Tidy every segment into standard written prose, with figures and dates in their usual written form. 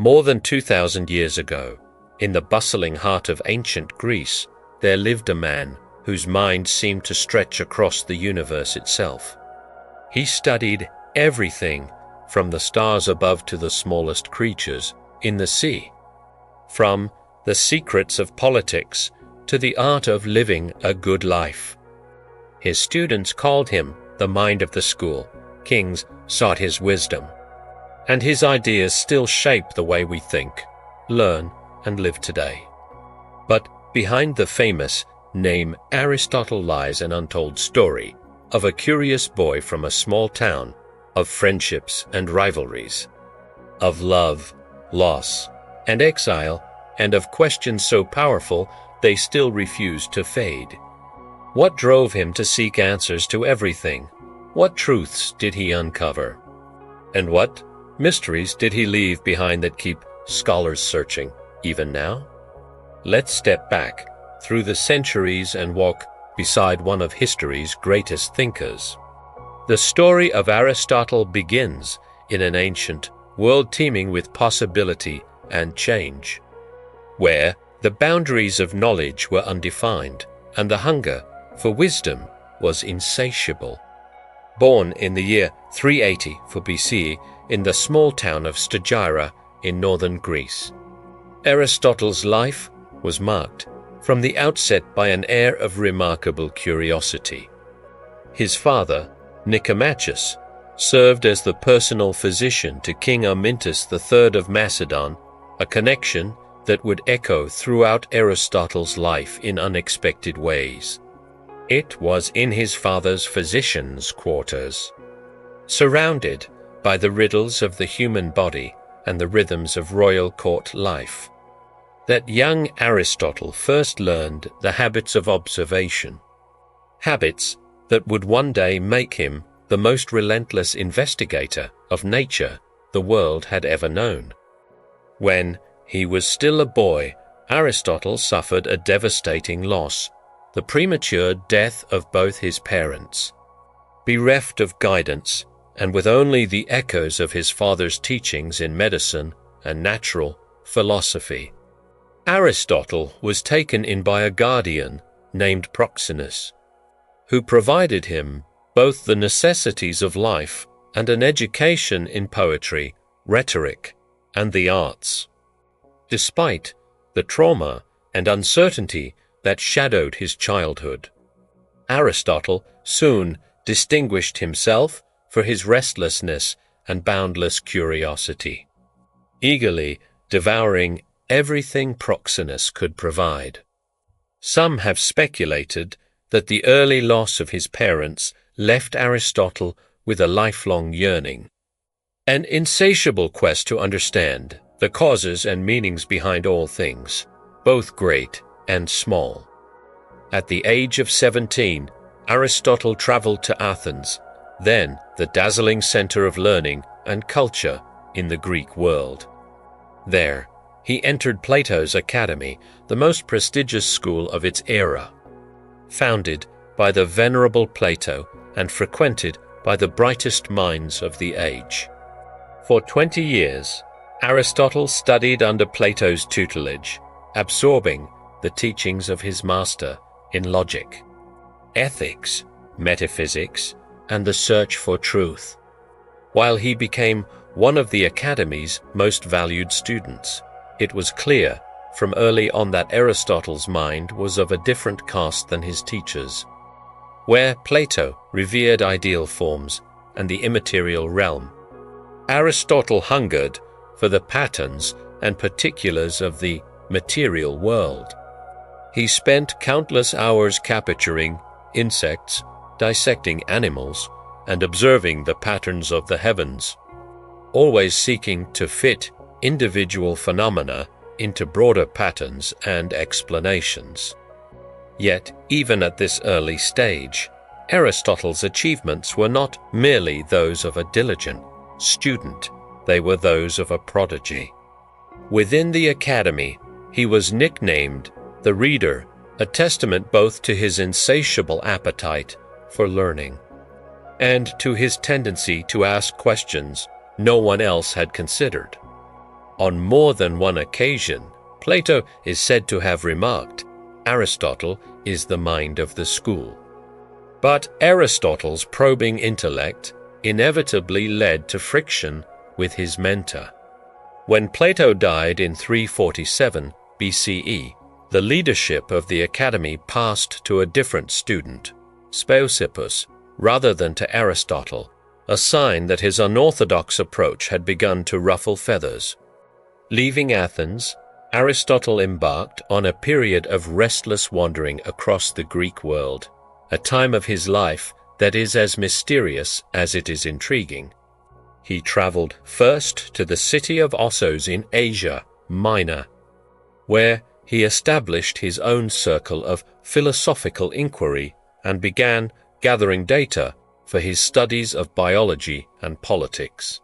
More than 2,000 years ago, in the bustling heart of ancient Greece, there lived a man whose mind seemed to stretch across the universe itself. He studied everything from the stars above to the smallest creatures in the sea, from the secrets of politics to the art of living a good life. His students called him the mind of the school. Kings sought his wisdom, and his ideas still shape the way we think, learn, and live today. But behind the famous name Aristotle lies an untold story of a curious boy from a small town, of friendships and rivalries, of love, loss, and exile, and of questions so powerful they still refuse to fade. What drove him to seek answers to everything? What truths did he uncover? And what mysteries did he leave behind that keep scholars searching even now? Let's step back through the centuries and walk beside one of history's greatest thinkers. The story of Aristotle begins in an ancient world teeming with possibility and change, where the boundaries of knowledge were undefined and the hunger for wisdom was insatiable. Born in the year 380 for BCE in the small town of Stagira in northern Greece, Aristotle's life was marked from the outset by an air of remarkable curiosity. His father, Nicomachus, served as the personal physician to King Amyntas III of Macedon, a connection that would echo throughout Aristotle's life in unexpected ways. It was in his father's physician's quarters, surrounded by the riddles of the human body and the rhythms of royal court life, that young Aristotle first learned the habits of observation, habits that would one day make him the most relentless investigator of nature the world had ever known. When he was still a boy, Aristotle suffered a devastating loss, the premature death of both his parents. Bereft of guidance, and with only the echoes of his father's teachings in medicine and natural philosophy, Aristotle was taken in by a guardian named Proxenus, who provided him both the necessities of life and an education in poetry, rhetoric, and the arts. Despite the trauma and uncertainty that shadowed his childhood, Aristotle soon distinguished himself for his restlessness and boundless curiosity, eagerly devouring everything Proxenus could provide. Some have speculated that the early loss of his parents left Aristotle with a lifelong yearning, an insatiable quest to understand the causes and meanings behind all things, both great and small. At the age of 17, Aristotle traveled to Athens, then the dazzling center of learning and culture in the Greek world. There, he entered Plato's academy, the most prestigious school of its era, founded by the venerable Plato and frequented by the brightest minds of the age. For 20 years, Aristotle studied under Plato's tutelage, absorbing the teachings of his master in logic, ethics, metaphysics, and the search for truth, while he became one of the academy's most valued students. It was clear from early on that Aristotle's mind was of a different caste than his teachers. Where Plato revered ideal forms and the immaterial realm, Aristotle hungered for the patterns and particulars of the material world. He spent countless hours capturing insects, dissecting animals, and observing the patterns of the heavens, always seeking to fit individual phenomena into broader patterns and explanations. Yet, even at this early stage, Aristotle's achievements were not merely those of a diligent student, they were those of a prodigy. Within the academy, he was nicknamed the Reader, a testament both to his insatiable appetite for learning and to his tendency to ask questions no one else had considered. On more than one occasion, Plato is said to have remarked, "Aristotle is the mind of the school." But Aristotle's probing intellect inevitably led to friction with his mentor. When Plato died in 347 BCE, the leadership of the academy passed to a different student, Speusippus, rather than to Aristotle, a sign that his unorthodox approach had begun to ruffle feathers. Leaving Athens, Aristotle embarked on a period of restless wandering across the Greek world, a time of his life that is as mysterious as it is intriguing. He traveled first to the city of Ossos in Asia Minor, where he established his own circle of philosophical inquiry and began gathering data for his studies of biology and politics.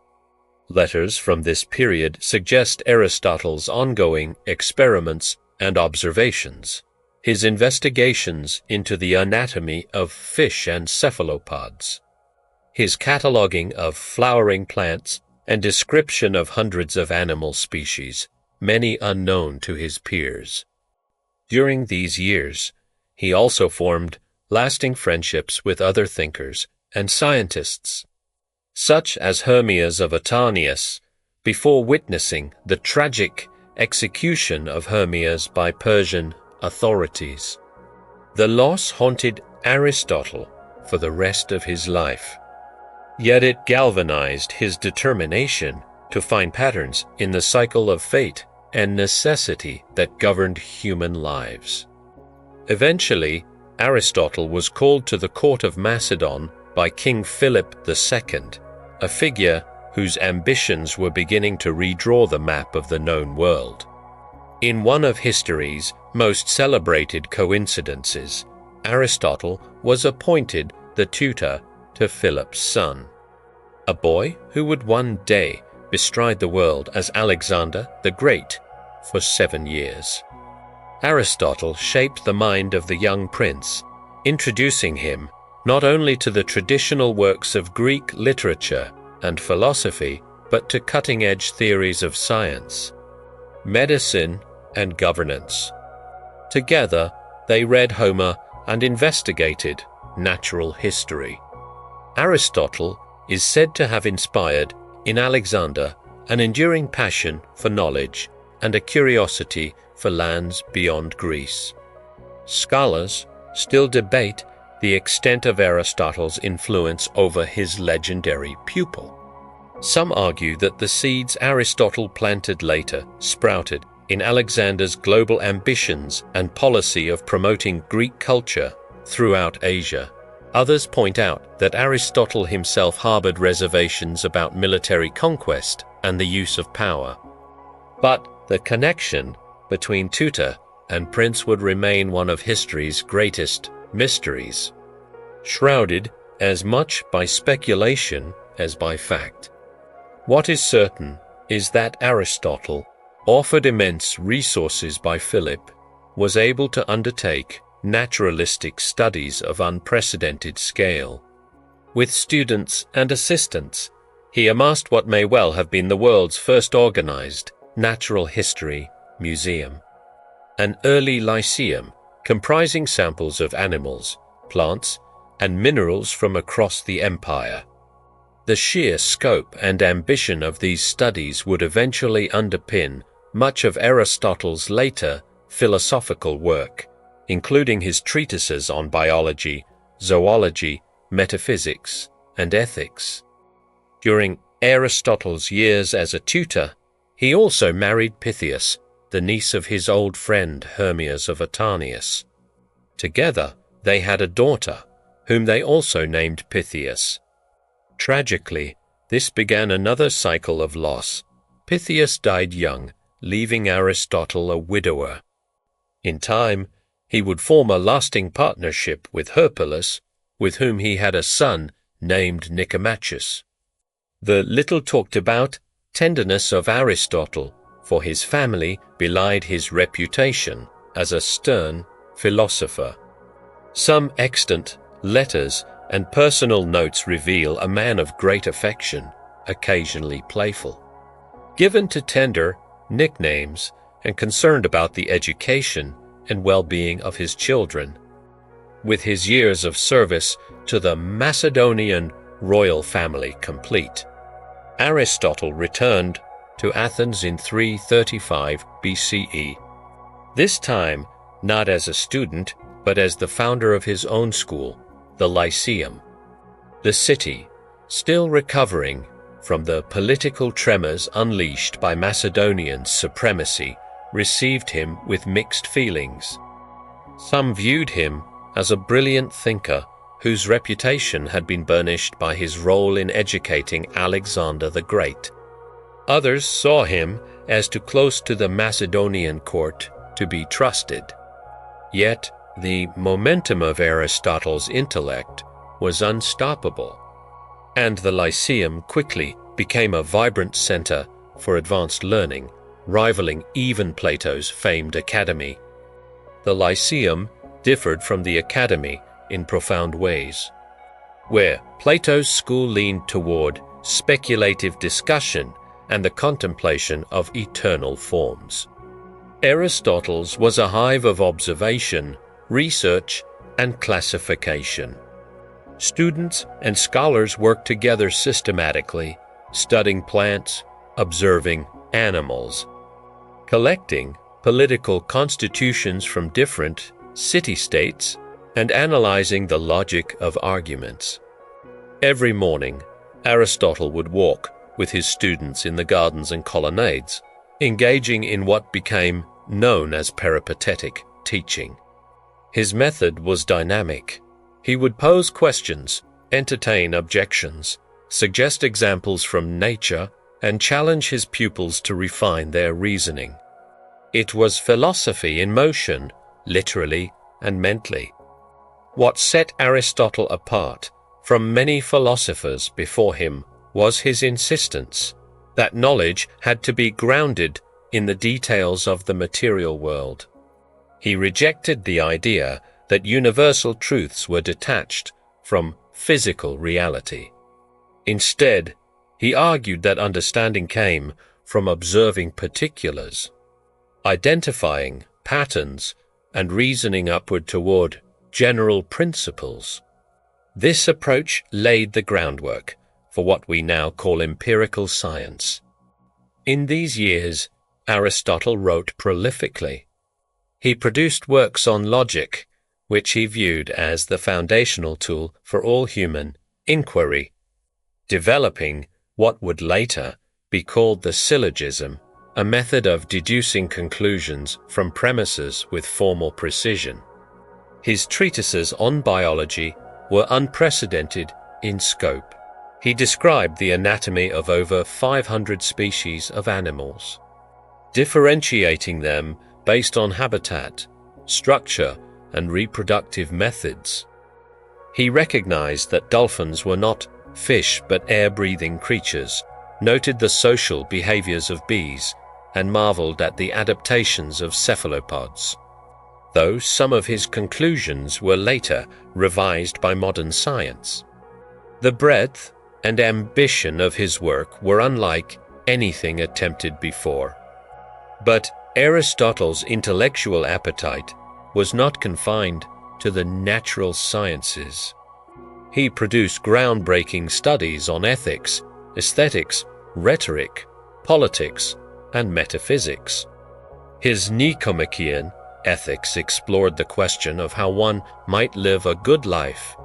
Letters from this period suggest Aristotle's ongoing experiments and observations, his investigations into the anatomy of fish and cephalopods, his cataloguing of flowering plants and description of hundreds of animal species, many unknown to his peers. During these years, he also formed lasting friendships with other thinkers and scientists, such as Hermias of Atanius, before witnessing the tragic execution of Hermias by Persian authorities. The loss haunted Aristotle for the rest of his life, yet it galvanized his determination to find patterns in the cycle of fate and necessity that governed human lives. Eventually, Aristotle was called to the court of Macedon by King Philip II, a figure whose ambitions were beginning to redraw the map of the known world. In one of history's most celebrated coincidences, Aristotle was appointed the tutor to Philip's son, a boy who would one day bestride the world as Alexander the Great for 7 years. Aristotle shaped the mind of the young prince, introducing him not only to the traditional works of Greek literature and philosophy, but to cutting-edge theories of science, medicine, and governance. Together, they read Homer and investigated natural history. Aristotle is said to have inspired in Alexander an enduring passion for knowledge and a curiosity for lands beyond Greece. Scholars still debate the extent of Aristotle's influence over his legendary pupil. Some argue that the seeds Aristotle planted later sprouted in Alexander's global ambitions and policy of promoting Greek culture throughout Asia. Others point out that Aristotle himself harbored reservations about military conquest and the use of power. But the connection between tutor and prince would remain one of history's greatest mysteries, shrouded as much by speculation as by fact. What is certain is that Aristotle, offered immense resources by Philip, was able to undertake naturalistic studies of unprecedented scale. With students and assistants, he amassed what may well have been the world's first organized natural history museum, an early lyceum comprising samples of animals, plants, and minerals from across the empire. The sheer scope and ambition of these studies would eventually underpin much of Aristotle's later philosophical work, including his treatises on biology, zoology, metaphysics, and ethics. During Aristotle's years as a tutor, he also married Pythias, the niece of his old friend Hermias of Atanius. Together, they had a daughter, whom they also named Pythias. Tragically, this began another cycle of loss. Pythias died young, leaving Aristotle a widower. In time, he would form a lasting partnership with Herpulus, with whom he had a son named Nicomachus. The little talked about tenderness of Aristotle for his family belied his reputation as a stern philosopher. Some extant letters and personal notes reveal a man of great affection, occasionally playful. Given to tender nicknames, and concerned about the education and well-being of his children. With his years of service to the Macedonian royal family complete, Aristotle returned to Athens in 335 BCE, this time not as a student but as the founder of his own school, the Lyceum. The city, still recovering from the political tremors unleashed by Macedonian supremacy, received him with mixed feelings. Some viewed him as a brilliant thinker whose reputation had been burnished by his role in educating Alexander the Great. Others saw him as too close to the Macedonian court to be trusted. Yet the momentum of Aristotle's intellect was unstoppable, and the Lyceum quickly became a vibrant center for advanced learning, rivaling even Plato's famed academy. The Lyceum differed from the academy in profound ways. Where Plato's school leaned toward speculative discussion and the contemplation of eternal forms, Aristotle's was a hive of observation, research, and classification. Students and scholars worked together systematically, studying plants, observing animals, collecting political constitutions from different city-states, and analyzing the logic of arguments. Every morning, Aristotle would walk with his students in the gardens and colonnades, engaging in what became known as peripatetic teaching. His method was dynamic. He would pose questions, entertain objections, suggest examples from nature, and challenge his pupils to refine their reasoning. It was philosophy in motion, literally and mentally. What set Aristotle apart from many philosophers before him was his insistence that knowledge had to be grounded in the details of the material world. He rejected the idea that universal truths were detached from physical reality. Instead, he argued that understanding came from observing particulars, identifying patterns, and reasoning upward toward general principles. This approach laid the groundwork for what we now call empirical science. In these years, Aristotle wrote prolifically. He produced works on logic, which he viewed as the foundational tool for all human inquiry, developing what would later be called the syllogism, a method of deducing conclusions from premises with formal precision. His treatises on biology were unprecedented in scope. He described the anatomy of over 500 species of animals, differentiating them based on habitat, structure, and reproductive methods. He recognized that dolphins were not fish but air-breathing creatures, noted the social behaviors of bees, and marveled at the adaptations of cephalopods. Though some of his conclusions were later revised by modern science, the breadth and ambition of his work were unlike anything attempted before. But Aristotle's intellectual appetite was not confined to the natural sciences. He produced groundbreaking studies on ethics, aesthetics, rhetoric, politics, and metaphysics. His Nicomachean Ethics explored the question of how one might live a good life,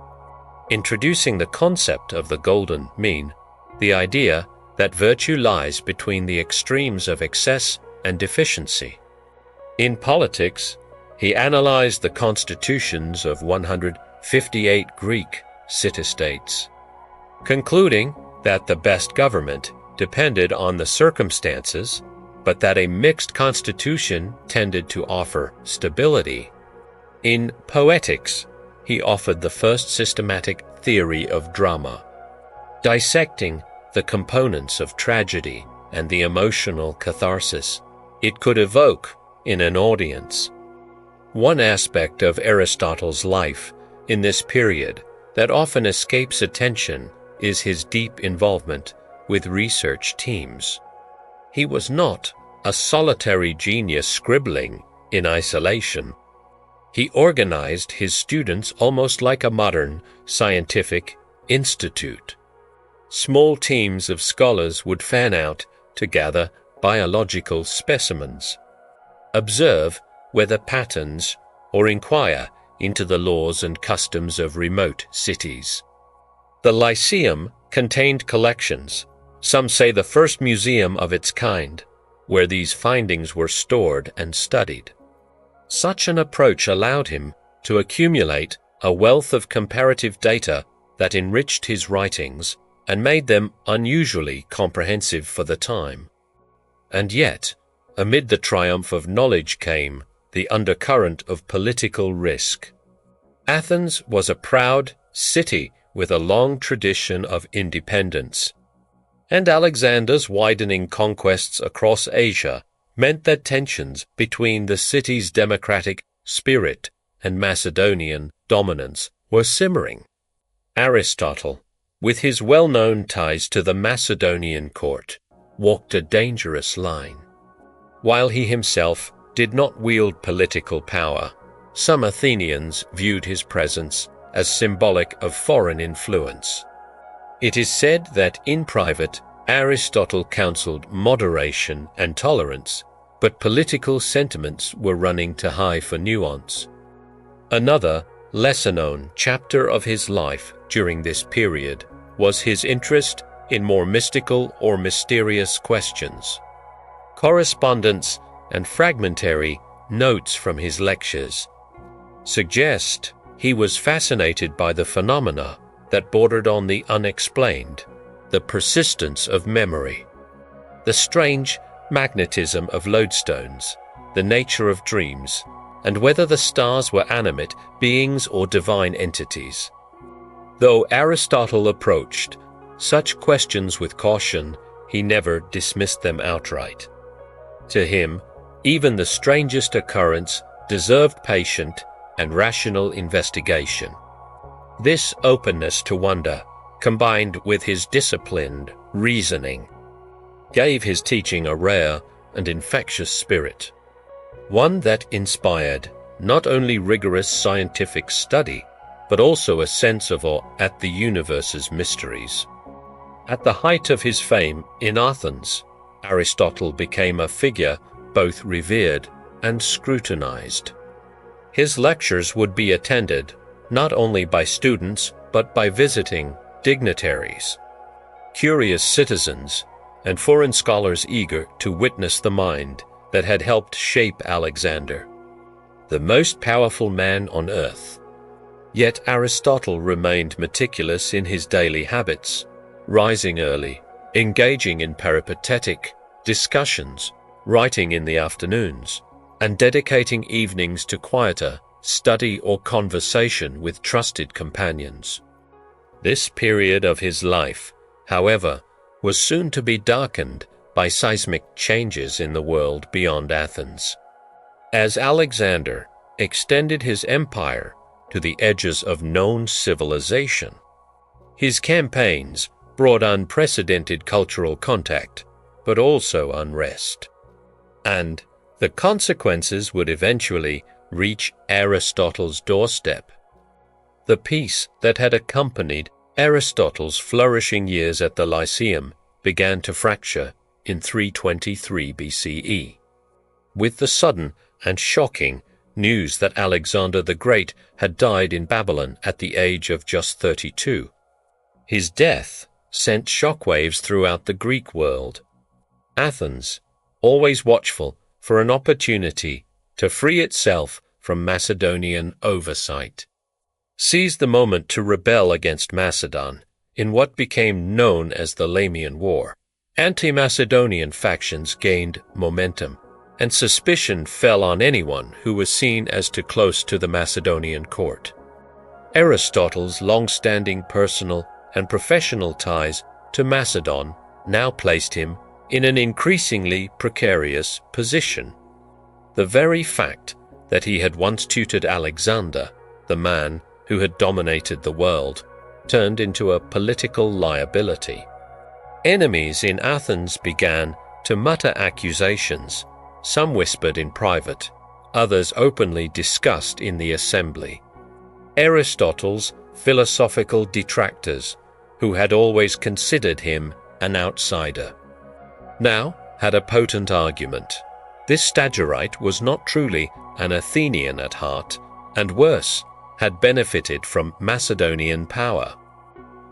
introducing the concept of the golden mean, the idea that virtue lies between the extremes of excess and deficiency. In politics, he analyzed the constitutions of 158 Greek city-states, concluding that the best government depended on the circumstances, but that a mixed constitution tended to offer stability. In poetics, he offered the first systematic theory of drama, dissecting the components of tragedy and the emotional catharsis it could evoke in an audience. One aspect of Aristotle's life in this period that often escapes attention is his deep involvement with research teams. He was not a solitary genius scribbling in isolation. He organized his students almost like a modern scientific institute. Small teams of scholars would fan out to gather biological specimens, observe weather patterns, or inquire into the laws and customs of remote cities. The Lyceum contained collections, some say the first museum of its kind, where these findings were stored and studied. Such an approach allowed him to accumulate a wealth of comparative data that enriched his writings and made them unusually comprehensive for the time. And yet, amid the triumph of knowledge came the undercurrent of political risk. Athens was a proud city with a long tradition of independence, and Alexander's widening conquests across Asia meant that tensions between the city's democratic spirit and Macedonian dominance were simmering. Aristotle, with his well-known ties to the Macedonian court, walked a dangerous line. While he himself did not wield political power, some Athenians viewed his presence as symbolic of foreign influence. It is said that in private, Aristotle counseled moderation and tolerance, but political sentiments were running too high for nuance. Another, lesser-known chapter of his life during this period was his interest in more mystical or mysterious questions. Correspondence and fragmentary notes from his lectures suggest he was fascinated by the phenomena that bordered on the unexplained, the persistence of memory, the strange magnetism of lodestones, the nature of dreams, and whether the stars were animate beings or divine entities. Though Aristotle approached such questions with caution, he never dismissed them outright. To him, even the strangest occurrence deserved patient and rational investigation. This openness to wonder, combined with his disciplined reasoning, gave his teaching a rare and infectious spirit, one that inspired not only rigorous scientific study, but also a sense of awe at the universe's mysteries. At the height of his fame in Athens, Aristotle became a figure both revered and scrutinized. His lectures would be attended not only by students but by visiting dignitaries, curious citizens, and foreign scholars eager to witness the mind that had helped shape Alexander, the most powerful man on earth. Yet Aristotle remained meticulous in his daily habits, rising early, engaging in peripatetic discussions, writing in the afternoons, and dedicating evenings to quieter study or conversation with trusted companions. This period of his life, however, was soon to be darkened by seismic changes in the world beyond Athens. As Alexander extended his empire to the edges of known civilization, his campaigns brought unprecedented cultural contact, but also unrest. And the consequences would eventually reach Aristotle's doorstep. The peace that had accompanied Aristotle's flourishing years at the Lyceum began to fracture in 323 BCE, with the sudden and shocking news that Alexander the Great had died in Babylon at the age of just 32. His death sent shockwaves throughout the Greek world. Athens, always watchful for an opportunity to free itself from Macedonian oversight, seized the moment to rebel against Macedon in what became known as the Lamian War. Anti-Macedonian factions gained momentum, and suspicion fell on anyone who was seen as too close to the Macedonian court. Aristotle's long-standing personal and professional ties to Macedon now placed him in an increasingly precarious position. The very fact that he had once tutored Alexander, the man who had dominated the world, turned into a political liability. Enemies in Athens began to mutter accusations, some whispered in private, others openly discussed in the assembly. Aristotle's philosophical detractors, who had always considered him an outsider, now had a potent argument. This Stagirite was not truly an Athenian at heart, and worse, had benefited from Macedonian power.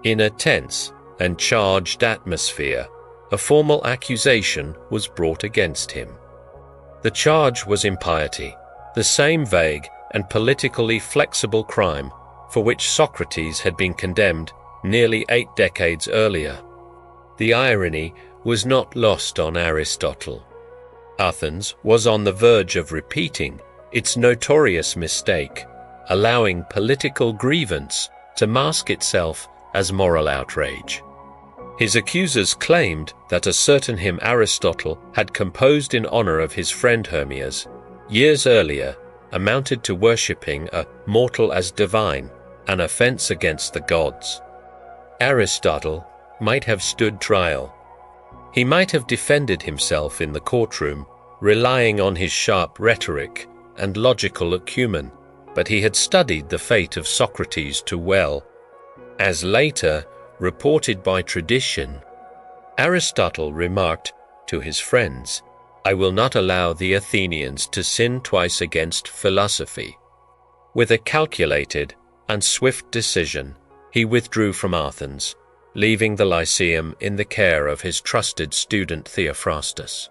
In a tense and charged atmosphere, a formal accusation was brought against him. The charge was impiety, the same vague and politically flexible crime for which Socrates had been condemned nearly 8 decades earlier. The irony was not lost on Aristotle. Athens was on the verge of repeating its notorious mistake, allowing political grievance to mask itself as moral outrage. His accusers claimed that a certain hymn Aristotle had composed in honor of his friend Hermias years earlier amounted to worshipping a mortal as divine, an offense against the gods. Aristotle might have stood trial. He might have defended himself in the courtroom, relying on his sharp rhetoric and logical acumen, but he had studied the fate of Socrates too well. As later reported by tradition, Aristotle remarked to his friends, "I will not allow the Athenians to sin twice against philosophy." With a calculated and swift decision, he withdrew from Athens, leaving the Lyceum in the care of his trusted student Theophrastus.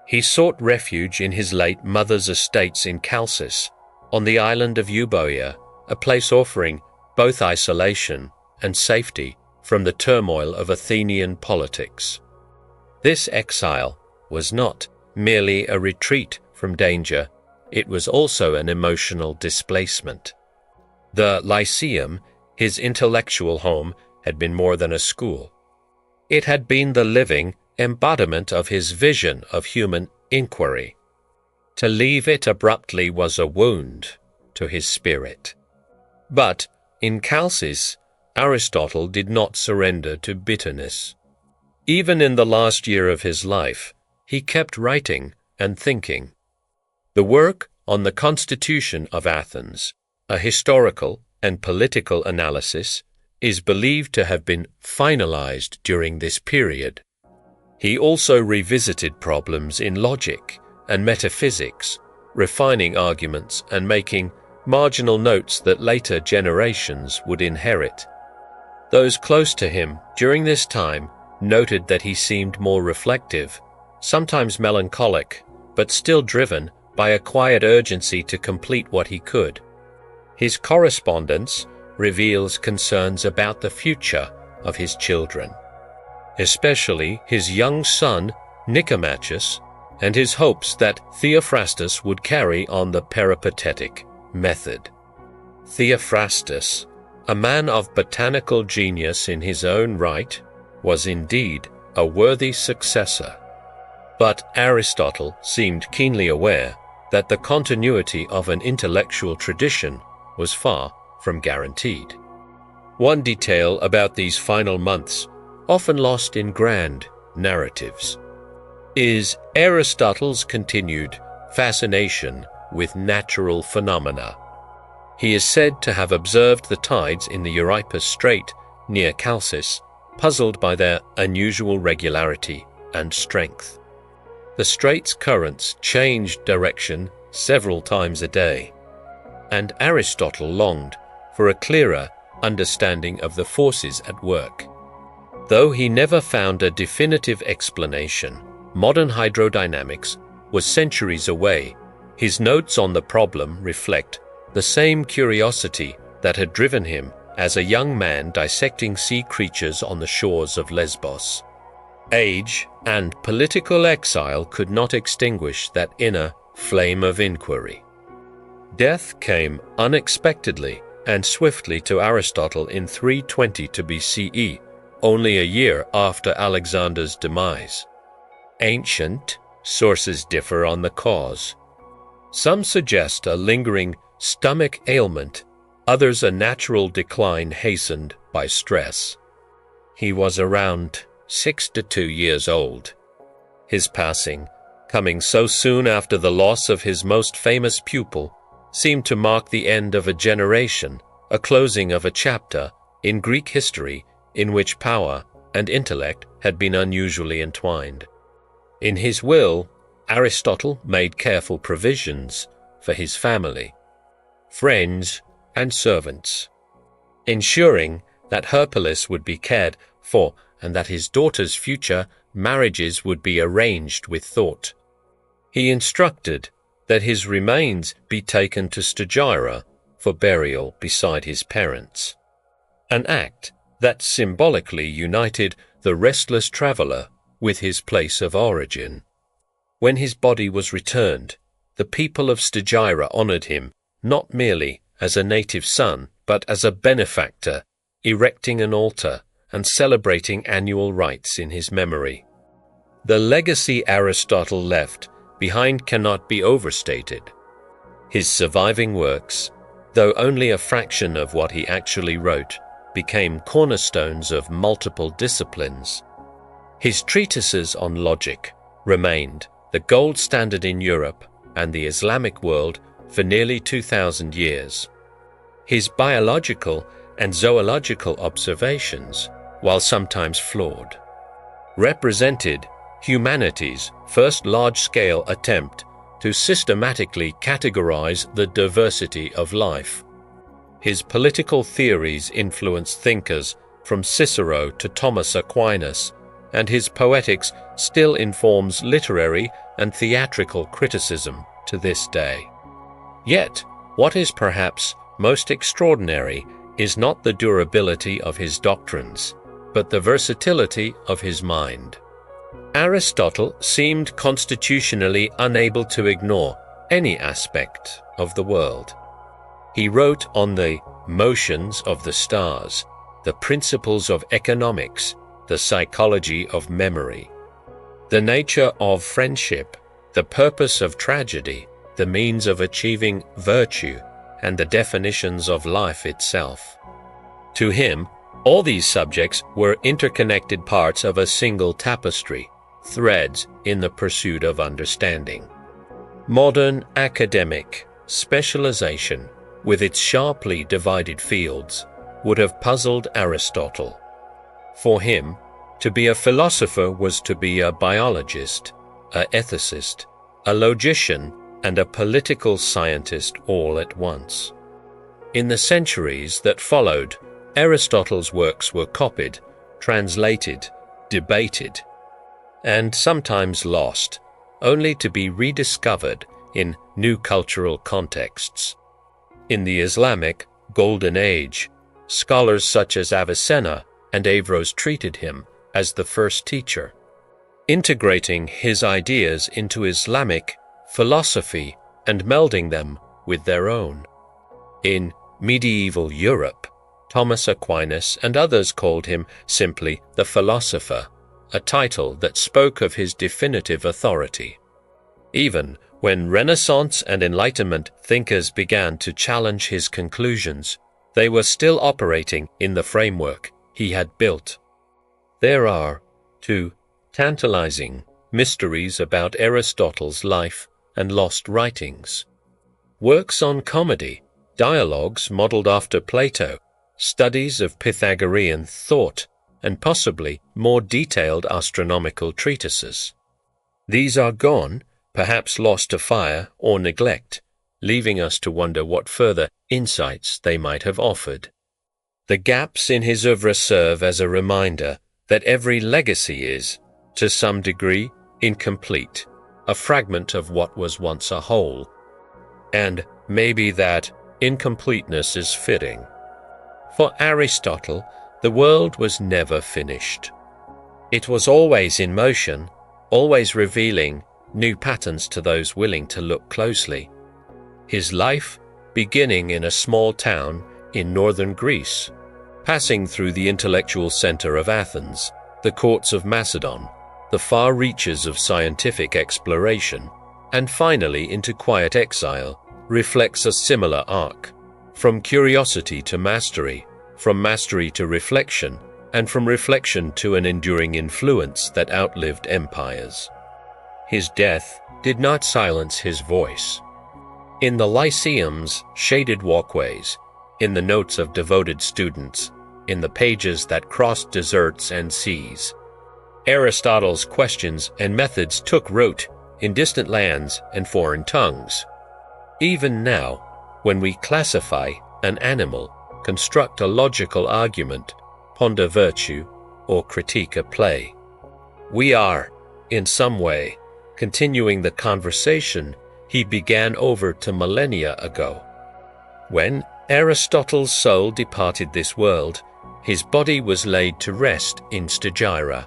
He sought refuge in his late mother's estates in Chalcis, on the island of Euboea, a place offering both isolation and safety from the turmoil of Athenian politics. This exile was not merely a retreat from danger, it was also an emotional displacement. The Lyceum, his intellectual home, had been more than a school. It had been the living embodiment of his vision of human inquiry. To leave it abruptly was a wound to his spirit. But in Chalcis, Aristotle did not surrender to bitterness. Even in the last year of his life, he kept writing and thinking. The work on the Constitution of Athens, a historical and political analysis, is believed to have been finalized during this period. He also revisited problems in logic and metaphysics, refining arguments and making marginal notes that later generations would inherit. Those close to him during this time noted that he seemed more reflective, sometimes melancholic, but still driven by a quiet urgency to complete what he could. His correspondence reveals concerns about the future of his children, especially his young son Nicomachus, and his hopes that Theophrastus would carry on the peripatetic method. Theophrastus, a man of botanical genius in his own right, was indeed a worthy successor. But Aristotle seemed keenly aware that the continuity of an intellectual tradition was far from guaranteed. One detail about these final months, often lost in grand narratives, is Aristotle's continued fascination with natural phenomena. He is said to have observed the tides in the Euripus Strait near Chalcis, puzzled by their unusual regularity and strength. The strait's currents changed direction several times a day, and Aristotle longed for a clearer understanding of the forces at work. Though he never found a definitive explanation, modern hydrodynamics was centuries away. His notes on the problem reflect the same curiosity that had driven him as a young man dissecting sea creatures on the shores of Lesbos. Age and political exile could not extinguish that inner flame of inquiry. Death came unexpectedly and swiftly to Aristotle in 322 BCE, only a year after Alexander's demise. Ancient sources differ on the cause. Some suggest a lingering stomach ailment, others a natural decline hastened by stress. He was around 62 years old. His passing, coming so soon after the loss of his most famous pupil, seemed to mark the end of a generation, a closing of a chapter in Greek history in which power and intellect had been unusually entwined. In his will, Aristotle made careful provisions for his family, friends, and servants, ensuring that Hercules would be cared for and that his daughter's future marriages would be arranged with thought. He instructed that his remains be taken to Stagira for burial beside his parents, an act that symbolically united the restless traveler with his place of origin. When his body was returned, the people of Stagira honored him not merely as a native son, but as a benefactor, erecting an altar and celebrating annual rites in his memory. The legacy Aristotle left behind cannot be overstated. His surviving works, though only a fraction of what he actually wrote, became cornerstones of multiple disciplines. His treatises on logic remained the gold standard in Europe and the Islamic world for nearly 2,000 years. His biological and zoological observations, while sometimes flawed, represented humanity's first large-scale attempt to systematically categorize the diversity of life. His political theories influenced thinkers from Cicero to Thomas Aquinas, and his poetics still informs literary and theatrical criticism to this day. Yet, what is perhaps most extraordinary is not the durability of his doctrines, but the versatility of his mind. Aristotle seemed constitutionally unable to ignore any aspect of the world. He wrote on the motions of the stars, the principles of economics, the psychology of memory, the nature of friendship, the purpose of tragedy, the means of achieving virtue, and the definitions of life itself. To him, all these subjects were interconnected parts of a single tapestry, threads in the pursuit of understanding. Modern academic specialization, with its sharply divided fields, would have puzzled Aristotle. For him, to be a philosopher was to be a biologist, an ethicist, a logician, and a political scientist all at once. In the centuries that followed, Aristotle's works were copied, translated, debated, and sometimes lost, only to be rediscovered in new cultural contexts. In the Islamic Golden Age, scholars such as Avicenna and Averroes treated him as the first teacher, integrating his ideas into Islamic philosophy and melding them with their own. In medieval Europe, Thomas Aquinas and others called him simply the philosopher, a title that spoke of his definitive authority. Even when Renaissance and Enlightenment thinkers began to challenge his conclusions, they were still operating in the framework he had built. There are two tantalizing mysteries about Aristotle's life and lost writings. Works on comedy, dialogues modeled after Plato, studies of Pythagorean thought, and possibly more detailed astronomical treatises. These are gone, perhaps lost to fire or neglect, leaving us to wonder what further insights they might have offered. The gaps in his oeuvre serve as a reminder that every legacy is, to some degree, incomplete, a fragment of what was once a whole, and maybe that incompleteness is fitting. For Aristotle, the world was never finished. It was always in motion, always revealing new patterns to those willing to look closely. His life, beginning in a small town in northern Greece, passing through the intellectual center of Athens, the courts of Macedon, the far reaches of scientific exploration, and finally into quiet exile, reflects a similar arc, from curiosity to mastery, from mastery to reflection, and from reflection to an enduring influence that outlived empires. his death did not silence his voice. In the Lyceum's shaded walkways, in the notes of devoted students, in the pages that crossed deserts and seas, Aristotle's questions and methods took root in distant lands and foreign tongues. Even now, when we classify an animal, construct a logical argument, ponder virtue, or critique a play, we are, in some way, continuing the conversation he began over 2 millennia ago. When Aristotle's soul departed this world, his body was laid to rest in Stagira.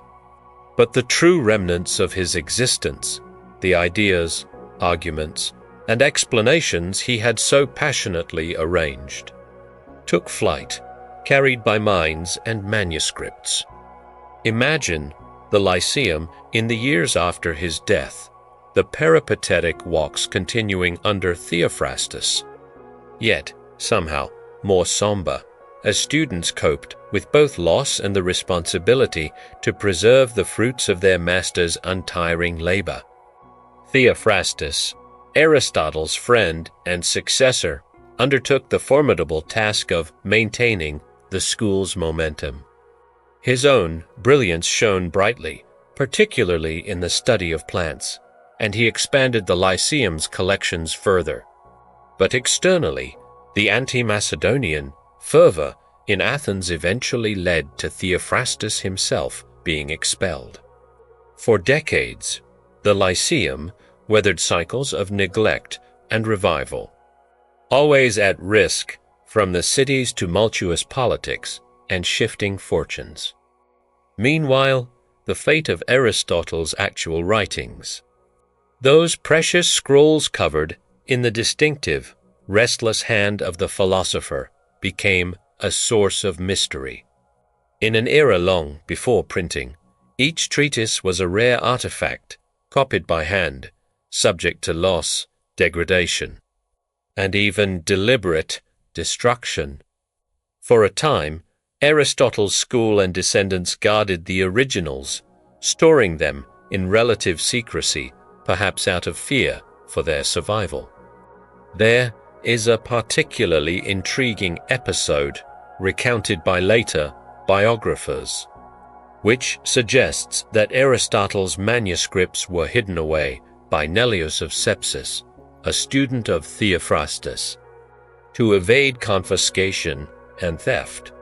But the true remnants of his existence, the ideas, arguments, and explanations he had so passionately arranged, took flight, carried by minds and manuscripts. Imagine the Lyceum in the years after his death, the peripatetic walks continuing under Theophrastus, yet somehow more somber, as students coped with both loss and the responsibility to preserve the fruits of their master's untiring labor. Theophrastus, Aristotle's friend and successor, undertook the formidable task of maintaining the school's momentum. His own brilliance shone brightly, particularly in the study of plants, and he expanded the Lyceum's collections further. But externally, the anti-Macedonian fervor in Athens eventually led to Theophrastus himself being expelled. For decades, the Lyceum weathered cycles of neglect and revival, always at risk from the city's tumultuous politics and shifting fortunes. Meanwhile, the fate of Aristotle's actual writings, those precious scrolls covered in the distinctive, restless hand of the philosopher, became a source of mystery. In an era long before printing, each treatise was a rare artifact, copied by hand, subject to loss, degradation, and even deliberate destruction. For a time, Aristotle's school and descendants guarded the originals, storing them in relative secrecy, perhaps out of fear for their survival. There is a particularly intriguing episode recounted by later biographers, which suggests that Aristotle's manuscripts were hidden away by Neleus of Sepsis, a student of Theophrastus, to evade confiscation and theft.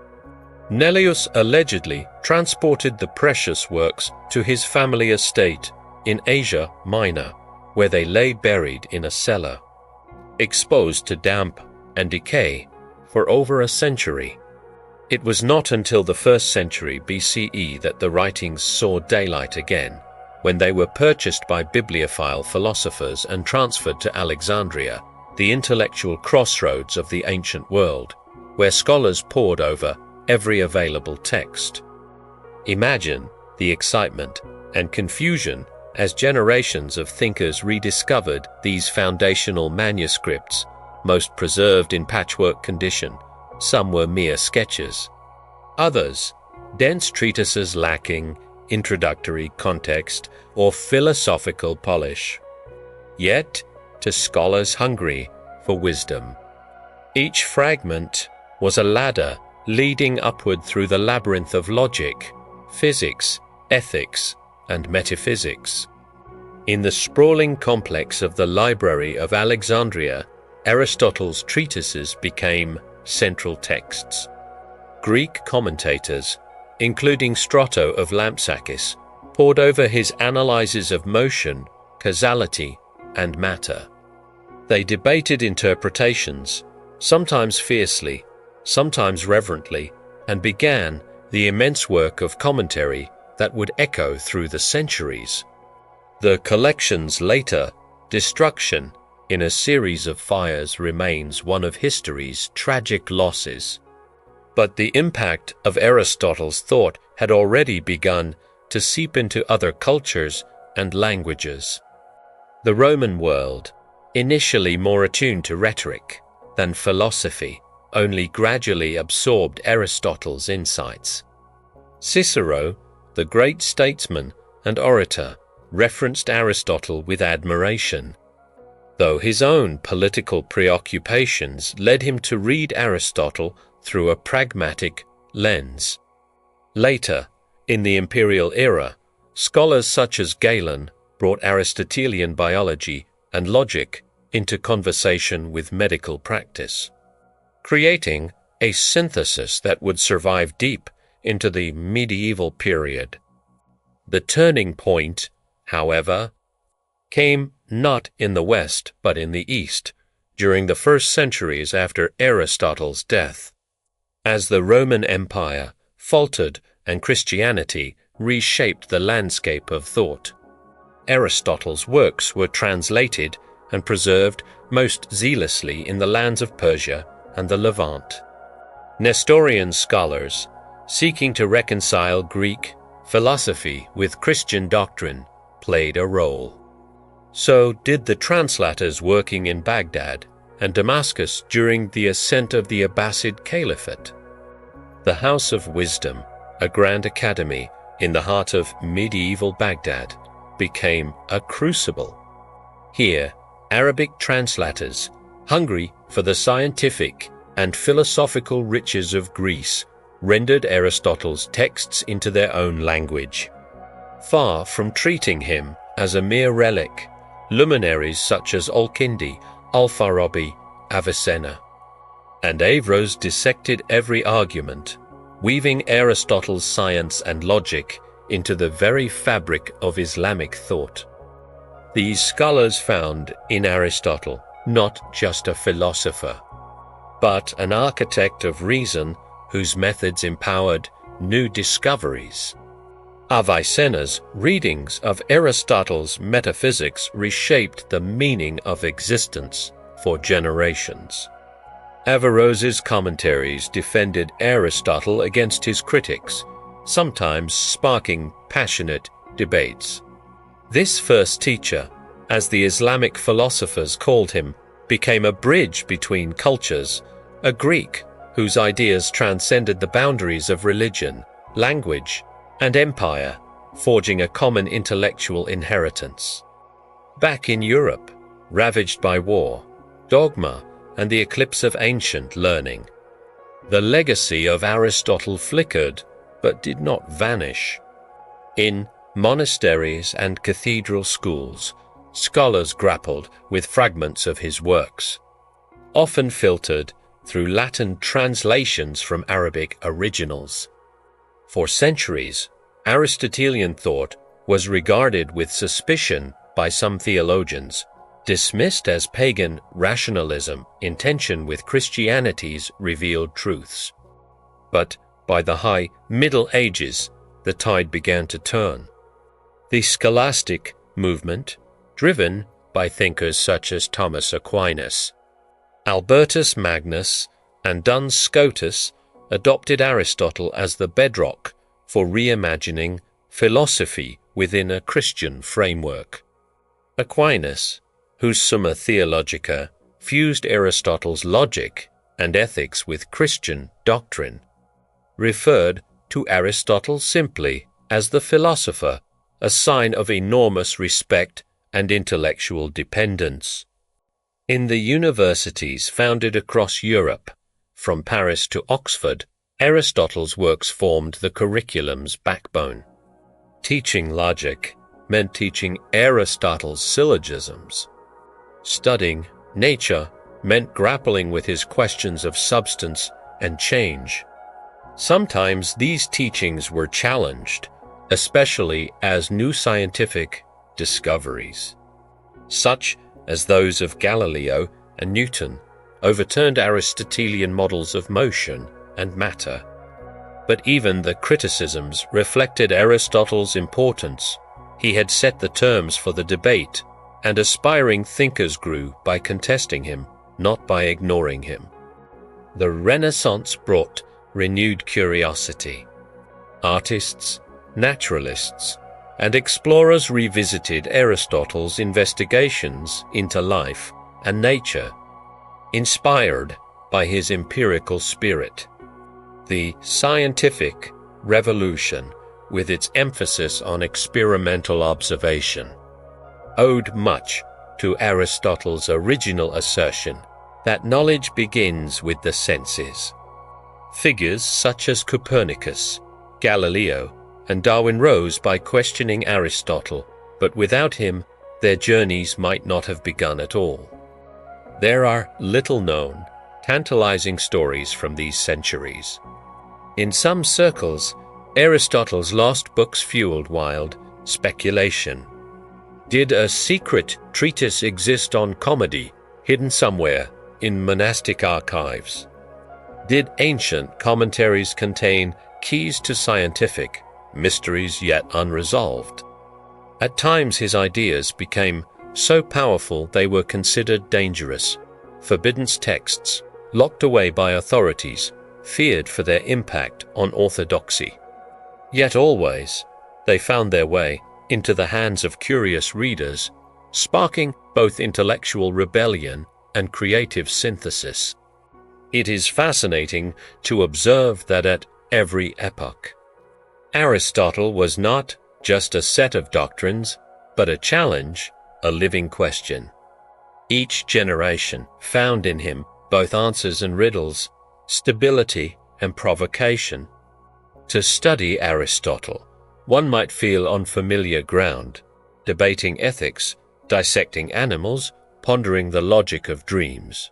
Neleus allegedly transported the precious works to his family estate in Asia Minor, where they lay buried in a cellar, exposed to damp and decay for over a century. It was not until the 1st century BCE that the writings saw daylight again, when they were purchased by bibliophile philosophers and transferred to Alexandria, the intellectual crossroads of the ancient world, where scholars pored over every available text. Imagine the excitement and confusion as generations of thinkers rediscovered these foundational manuscripts, most preserved in patchwork condition. Some were mere sketches. Others, dense treatises lacking introductory context or philosophical polish. Yet, to scholars hungry for wisdom, each fragment was a ladder leading upward through the labyrinth of logic, physics, ethics, and metaphysics. In the sprawling complex of the Library of Alexandria, Aristotle's treatises became central texts. Greek commentators, including Strato of Lampsakis, pored over his analyses of motion, causality, and matter. They debated interpretations, sometimes fiercely, sometimes reverently, and began the immense work of commentary that would echo through the centuries. The collection's later destruction in a series of fires remains one of history's tragic losses. But the impact of Aristotle's thought had already begun to seep into other cultures and languages. The Roman world, initially more attuned to rhetoric than philosophy, only gradually absorbed Aristotle's insights. Cicero, the great statesman and orator, referenced Aristotle with admiration, though his own political preoccupations led him to read Aristotle through a pragmatic lens. Later, in the imperial era, scholars such as Galen brought Aristotelian biology and logic into conversation with medical practice, creating a synthesis that would survive deep into the medieval period. The turning point, however, came not in the West but in the East, during the first centuries after Aristotle's death. As the Roman Empire faltered and Christianity reshaped the landscape of thought, Aristotle's works were translated and preserved most zealously in the lands of Persia and the Levant. Nestorian scholars, seeking to reconcile Greek philosophy with Christian doctrine, played a role. So did the translators working in Baghdad and Damascus during the ascent of the Abbasid Caliphate. The House of Wisdom, a grand academy in the heart of medieval Baghdad, became a crucible. Here, Arabic translators, hungry for the scientific and philosophical riches of Greece, rendered Aristotle's texts into their own language. Far from treating him as a mere relic, luminaries such as Al-Kindi, Al-Farabi, Avicenna, and Averroes dissected every argument, weaving Aristotle's science and logic into the very fabric of Islamic thought. These scholars found in Aristotle not just a philosopher, but an architect of reason whose methods empowered new discoveries. Avicenna's readings of Aristotle's metaphysics reshaped the meaning of existence for generations. Averroes's commentaries defended Aristotle against his critics, sometimes sparking passionate debates. This first teacher, as the Islamic philosophers called him, became a bridge between cultures, a Greek whose ideas transcended the boundaries of religion, language, and empire, forging a common intellectual inheritance. Back in Europe, ravaged by war, dogma, and the eclipse of ancient learning, the legacy of Aristotle flickered but did not vanish. In monasteries and cathedral schools, scholars grappled with fragments of his works, often filtered through Latin translations from Arabic originals. For centuries, Aristotelian thought was regarded with suspicion by some theologians, dismissed as pagan rationalism in tension with Christianity's revealed truths. But by the high Middle Ages, the tide began to turn. The scholastic movement, driven by thinkers such as Thomas Aquinas, Albertus Magnus, and Duns Scotus, adopted Aristotle as the bedrock for reimagining philosophy within a Christian framework. Aquinas, whose Summa Theologica fused Aristotle's logic and ethics with Christian doctrine, referred to Aristotle simply as the philosopher, a sign of enormous respect and intellectual dependence. In the universities founded across Europe, from Paris to Oxford, Aristotle's works formed the curriculum's backbone. Teaching logic meant teaching Aristotle's syllogisms. Studying nature meant grappling with his questions of substance and change. Sometimes these teachings were challenged, especially as new scientific discoveries, such as those of Galileo and Newton, overturned Aristotelian models of motion and matter. But even the criticisms reflected Aristotle's importance. He had set the terms for the debate, and aspiring thinkers grew by contesting him, not by ignoring him. The Renaissance brought renewed curiosity. Artists, naturalists, and explorers revisited Aristotle's investigations into life and nature, inspired by his empirical spirit. The scientific revolution with its emphasis on experimental observation, owed much to Aristotle's original assertion that knowledge begins with the senses. Figures such as Copernicus, Galileo, and Darwin rose by questioning Aristotle, but without him, their journeys might not have begun at all. There are little-known, tantalizing stories from these centuries. In some circles, Aristotle's lost books fueled wild speculation. Did a secret treatise exist on comedy, hidden somewhere in monastic archives? Did ancient commentaries contain keys to scientific mysteries yet unresolved? At times his ideas became so powerful they were considered dangerous, forbidden texts, locked away by authorities, feared for their impact on orthodoxy. Yet always, they found their way into the hands of curious readers, sparking both intellectual rebellion and creative synthesis. It is fascinating to observe that at every epoch, Aristotle was not just a set of doctrines, but a challenge, a living question. Each generation found in him both answers and riddles, stability and provocation. To study Aristotle, one might feel on familiar ground, debating ethics, dissecting animals, pondering the logic of dreams.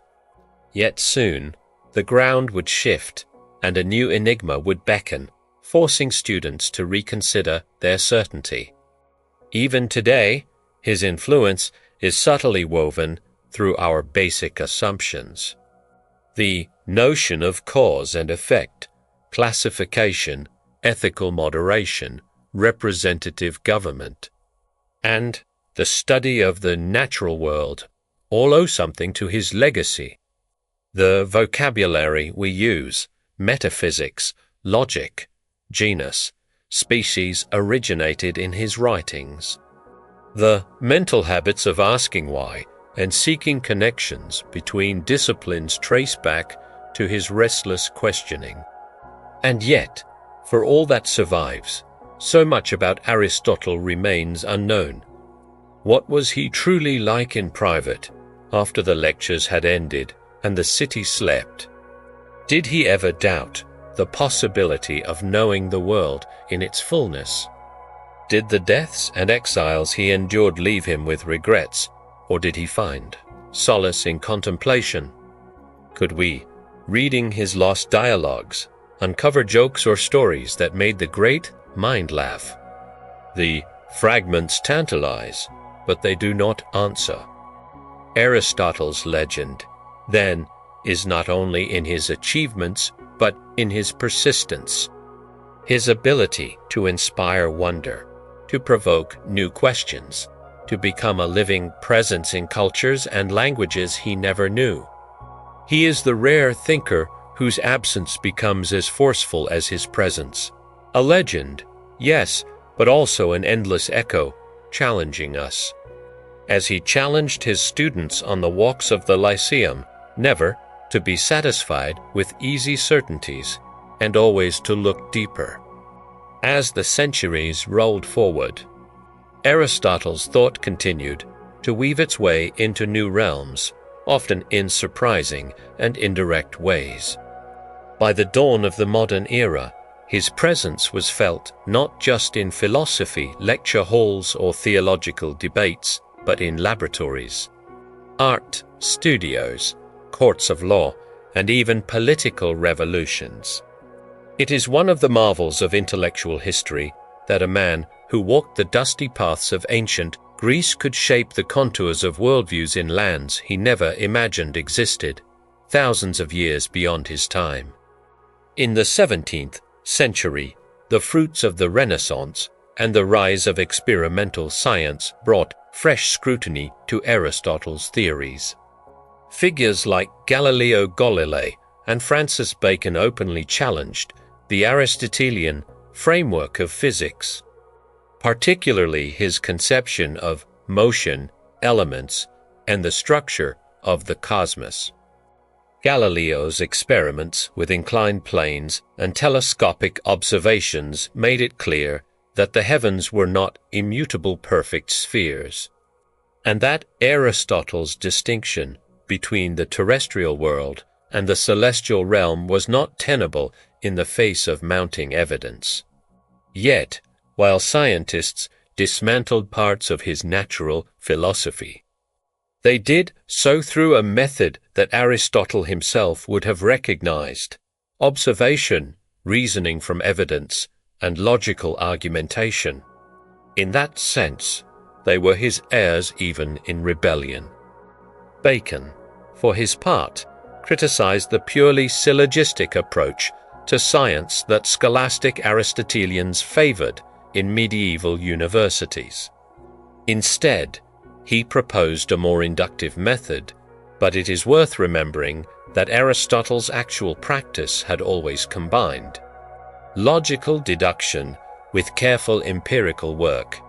Yet soon, the ground would shift, and a new enigma would beckon, forcing students to reconsider their certainty. Even today, his influence is subtly woven through our basic assumptions. The notion of cause and effect, classification, ethical moderation, representative government, and the study of the natural world all owe something to his legacy. The vocabulary we use, metaphysics, logic, genus, species, originated in his writings. The mental habits of asking why and seeking connections between disciplines trace back to his restless questioning. And yet, for all that survives, so much about Aristotle remains unknown. What was he truly like in private, after the lectures had ended and the city slept? Did he ever doubt the possibility of knowing the world in its fullness? Did the deaths and exiles he endured leave him with regrets, or did he find solace in contemplation? Could we, reading his lost dialogues, uncover jokes or stories that made the great mind laugh? The fragments tantalize, but they do not answer. Aristotle's legend, then, is not only in his achievements, but in his persistence, his ability to inspire wonder, to provoke new questions, to become a living presence in cultures and languages he never knew. He is the rare thinker whose absence becomes as forceful as his presence. A legend, yes, but also an endless echo, challenging us. As he challenged his students on the walks of the Lyceum, never to be satisfied with easy certainties, and always to look deeper. As the centuries rolled forward, Aristotle's thought continued to weave its way into new realms, often in surprising and indirect ways. By the dawn of the modern era, his presence was felt not just in philosophy, lecture halls, or theological debates, but in laboratories, art studios, courts of law, and even political revolutions. It is one of the marvels of intellectual history that a man who walked the dusty paths of ancient Greece could shape the contours of worldviews in lands he never imagined existed, thousands of years beyond his time. In the 17th century, the fruits of the Renaissance and the rise of experimental science brought fresh scrutiny to Aristotle's theories. Figures like Galileo Galilei and Francis Bacon openly challenged the Aristotelian framework of physics, particularly his conception of motion, elements, and the structure of the cosmos. Galileo's experiments with inclined planes and telescopic observations made it clear that the heavens were not immutable perfect spheres, and that Aristotle's distinction between the terrestrial world and the celestial realm was not tenable in the face of mounting evidence. Yet, while scientists dismantled parts of his natural philosophy, they did so through a method that Aristotle himself would have recognized: observation, reasoning from evidence, and logical argumentation. In that sense, they were his heirs even in rebellion. Bacon, for his part, criticized the purely syllogistic approach to science that scholastic Aristotelians favored in medieval universities. Instead, he proposed a more inductive method, but it is worth remembering that Aristotle's actual practice had always combined logical deduction with careful empirical work.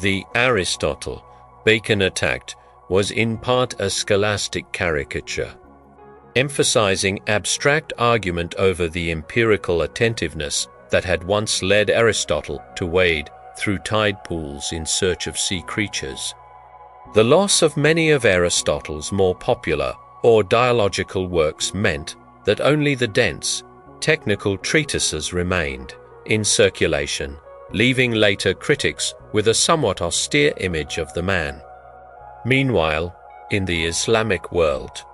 The Aristotle Bacon attacked was in part a scholastic caricature, emphasizing abstract argument over the empirical attentiveness that had once led Aristotle to wade through tide pools in search of sea creatures. The loss of many of Aristotle's more popular or dialogical works meant that only the dense, technical treatises remained in circulation, leaving later critics with a somewhat austere image of the man. Meanwhile, in the Islamic world,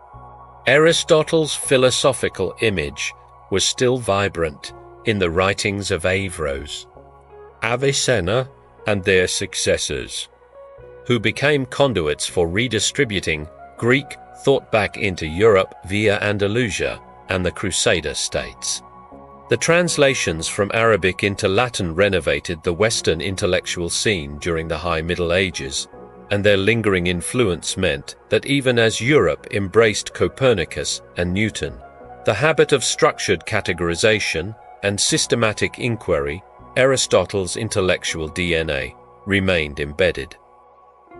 Aristotle's philosophical image was still vibrant in the writings of Averroes, Avicenna, and their successors, who became conduits for redistributing Greek thought back into Europe via Andalusia and the Crusader states. The translations from Arabic into Latin renovated the Western intellectual scene during the High Middle Ages, and their lingering influence meant that even as Europe embraced Copernicus and Newton, the habit of structured categorization and systematic inquiry, Aristotle's intellectual DNA, remained embedded.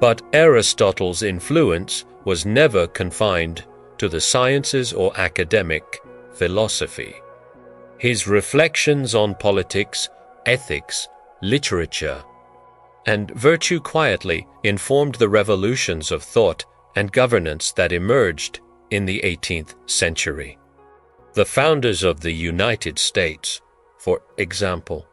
But Aristotle's influence was never confined to the sciences or academic philosophy. His reflections on politics, ethics, literature, and virtue quietly informed the revolutions of thought and governance that emerged in the 18th century. The founders of the United States, for example,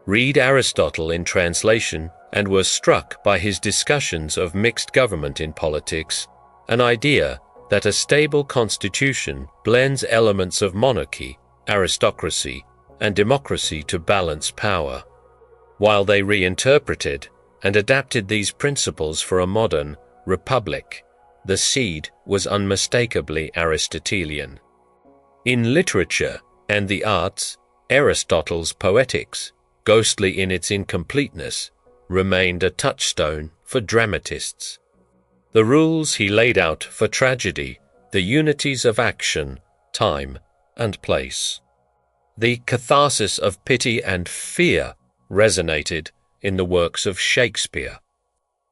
read Aristotle in translation and were struck by his discussions of mixed government in politics, an idea that a stable constitution blends elements of monarchy, aristocracy, and democracy to balance power. While they reinterpreted and adapted these principles for a modern republic, the seed was unmistakably Aristotelian. In literature and the arts, Aristotle's Poetics, ghostly in its incompleteness, remained a touchstone for dramatists. The rules he laid out for tragedy, the unities of action, time, and place, the catharsis of pity and fear resonated in the works of Shakespeare,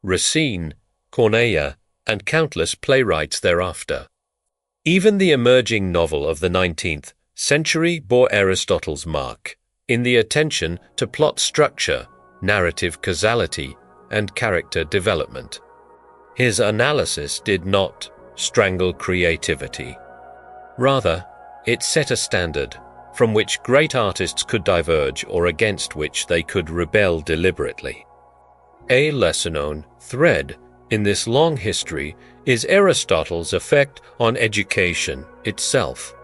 Racine, Corneille, and countless playwrights thereafter. Even the emerging novel of the 19th century bore Aristotle's mark in the attention to plot structure, narrative causality, and character development. His analysis did not strangle creativity. Rather, it set a standard from which great artists could diverge or against which they could rebel deliberately. A lesser-known thread in this long history is Aristotle's effect on education itself.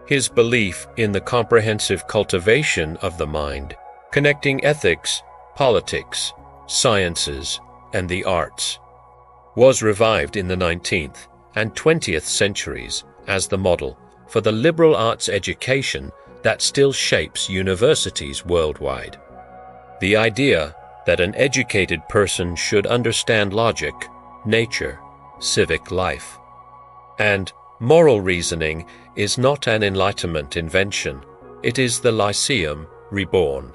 His belief in the comprehensive cultivation of the mind, connecting ethics, politics, sciences, and the arts, was revived in the 19th and 20th centuries as the model for the liberal arts education that still shapes universities worldwide. The idea that an educated person should understand logic, nature, civic life, and moral reasoning is not an Enlightenment invention, it is the Lyceum reborn.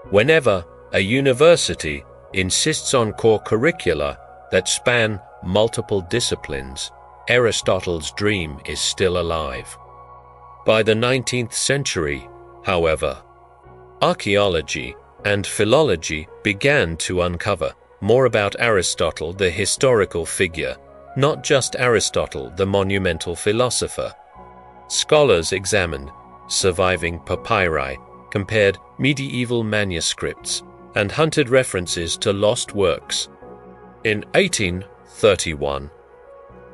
Whenever a university insists on core curricula that span multiple disciplines, Aristotle's dream is still alive. By the 19th century, however, archaeology and philology began to uncover more about Aristotle, the historical figure, not just Aristotle, the monumental philosopher. Scholars examined surviving papyri, compared medieval manuscripts, and hunted references to lost works. In 1831,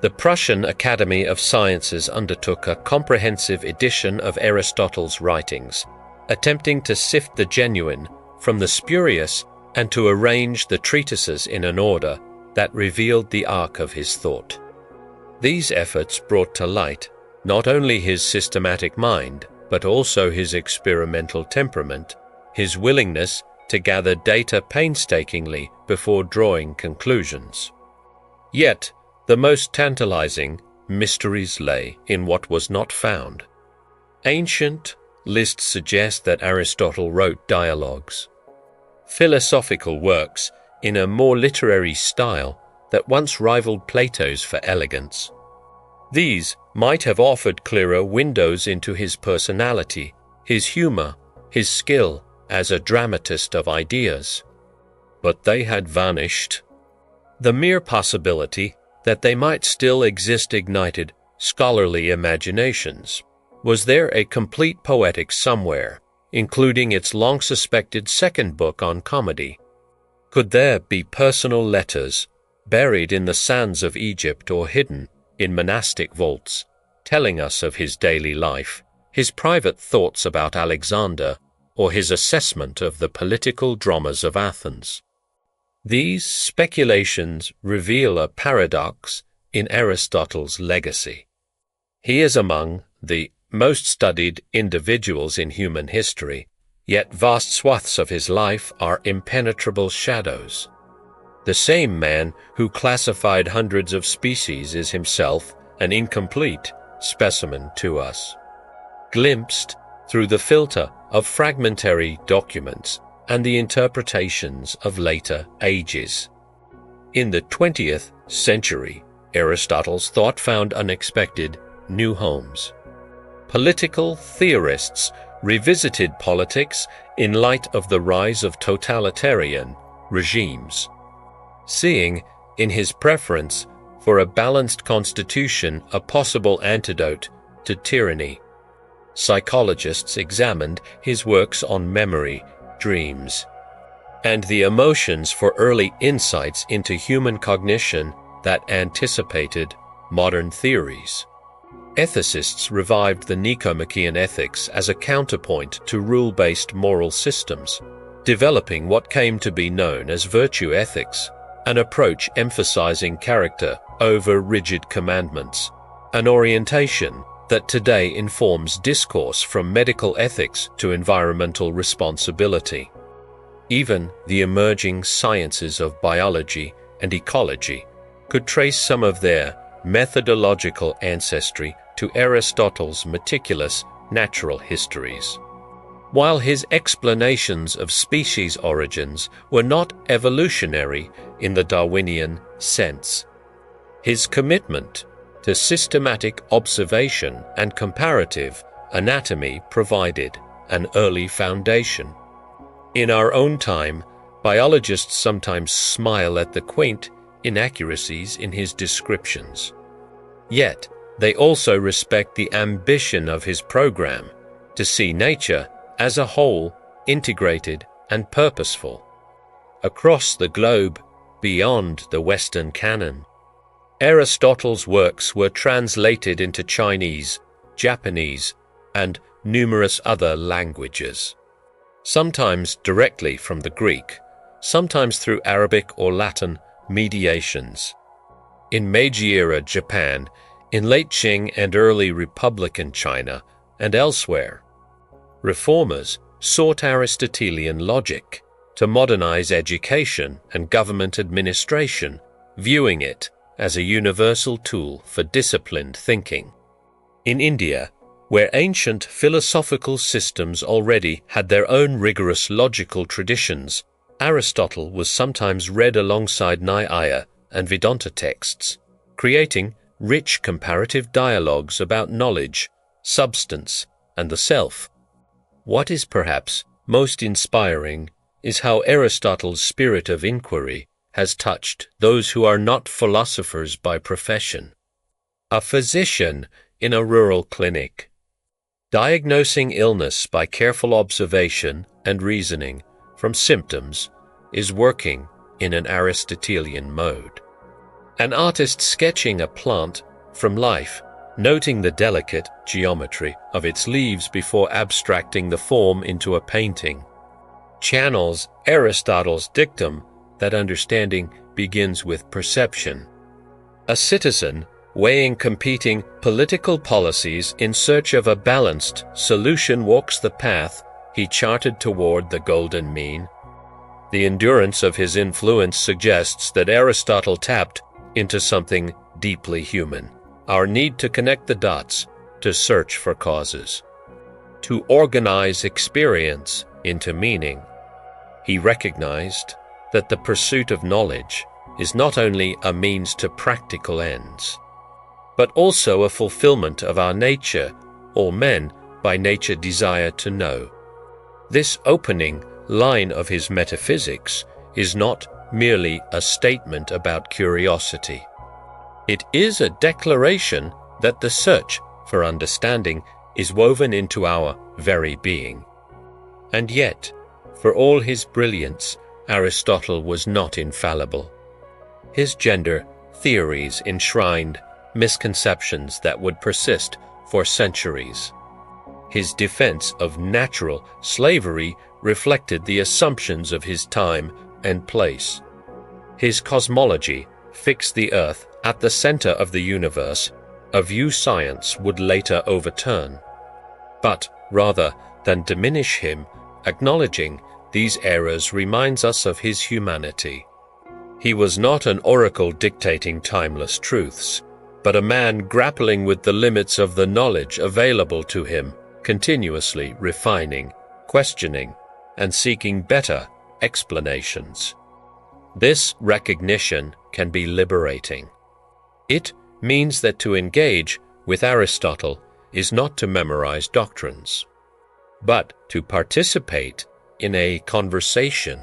the Prussian Academy of Sciences undertook a comprehensive edition of Aristotle's writings, attempting to sift the genuine from the spurious and to arrange the treatises in an order that revealed the arc of his thought. These efforts brought to light not only his systematic mind, but also his experimental temperament, his willingness to gather data painstakingly before drawing conclusions. Yet, the most tantalizing mysteries lay in what was not found. Ancient lists suggest that Aristotle wrote dialogues, philosophical works in a more literary style that once rivaled Plato's for elegance. These might have offered clearer windows into his personality, his humor, his skill as a dramatist of ideas. But they had vanished. The mere possibility that they might still exist ignited scholarly imaginations. Was there a complete poetic somewhere, including its long-suspected second book on comedy? Could there be personal letters buried in the sands of Egypt or hidden in monastic vaults, telling us of his daily life, his private thoughts about Alexander, or his assessment of the political dramas of Athens? These speculations reveal a paradox in Aristotle's legacy. He is among the most studied individuals in human history, yet vast swaths of his life are impenetrable shadows. The same man who classified hundreds of species is himself an incomplete specimen to us, glimpsed through the filter of fragmentary documents and the interpretations of later ages. In the 20th century, Aristotle's thought found unexpected new homes. Political theorists revisited politics in light of the rise of totalitarian regimes, seeing in his preference for a balanced constitution a possible antidote to tyranny. Psychologists examined his works on memory, dreams, and the emotions for early insights into human cognition that anticipated modern theories. Ethicists revived the Nicomachean ethics as a counterpoint to rule-based moral systems, developing what came to be known as virtue ethics, an approach emphasizing character over rigid commandments, an orientation that today informs discourse from medical ethics to environmental responsibility. Even the emerging sciences of biology and ecology could trace some of their methodological ancestry to Aristotle's meticulous natural histories. While his explanations of species origins were not evolutionary in the Darwinian sense, his commitment to systematic observation and comparative anatomy provided an early foundation. In our own time, biologists sometimes smile at the quaint inaccuracies in his descriptions. Yet, they also respect the ambition of his program to see nature as a whole, integrated and purposeful. Across the globe, beyond the Western canon, Aristotle's works were translated into Chinese, Japanese, and numerous other languages, sometimes directly from the Greek, sometimes through Arabic or Latin mediations. In Meiji-era Japan, in late Qing and early Republican China, and elsewhere, reformers sought Aristotelian logic to modernize education and government administration, viewing it as a universal tool for disciplined thinking. In India, where ancient philosophical systems already had their own rigorous logical traditions, Aristotle was sometimes read alongside Nyaya and Vedanta texts, creating rich comparative dialogues about knowledge, substance, and the self. What is perhaps most inspiring is how Aristotle's spirit of inquiry has touched those who are not philosophers by profession. A physician in a rural clinic, diagnosing illness by careful observation and reasoning from symptoms, is working in an Aristotelian mode. An artist sketching a plant from life, noting the delicate geometry of its leaves before abstracting the form into a painting, channels Aristotle's dictum that understanding begins with perception. A citizen weighing competing political policies in search of a balanced solution walks the path he charted toward the golden mean. The endurance of his influence suggests that Aristotle tapped into something deeply human, our need to connect the dots, to search for causes, to organize experience into meaning. He recognized that the pursuit of knowledge is not only a means to practical ends, but also a fulfillment of our nature. All men by nature desire to know. This opening line of his metaphysics is not merely a statement about curiosity. It is a declaration that the search for understanding is woven into our very being. And yet, for all his brilliance, Aristotle was not infallible. His gender theories enshrined misconceptions that would persist for centuries. His defense of natural slavery reflected the assumptions of his time and place. His cosmology fixed the earth at the center of the universe, a view science would later overturn. But rather than diminish him, acknowledging these errors reminds us of his humanity. He was not an oracle dictating timeless truths, but a man grappling with the limits of the knowledge available to him, continuously refining, questioning, and seeking better explanations. This recognition can be liberating. It means that to engage with Aristotle is not to memorize doctrines, but to participate in a conversation,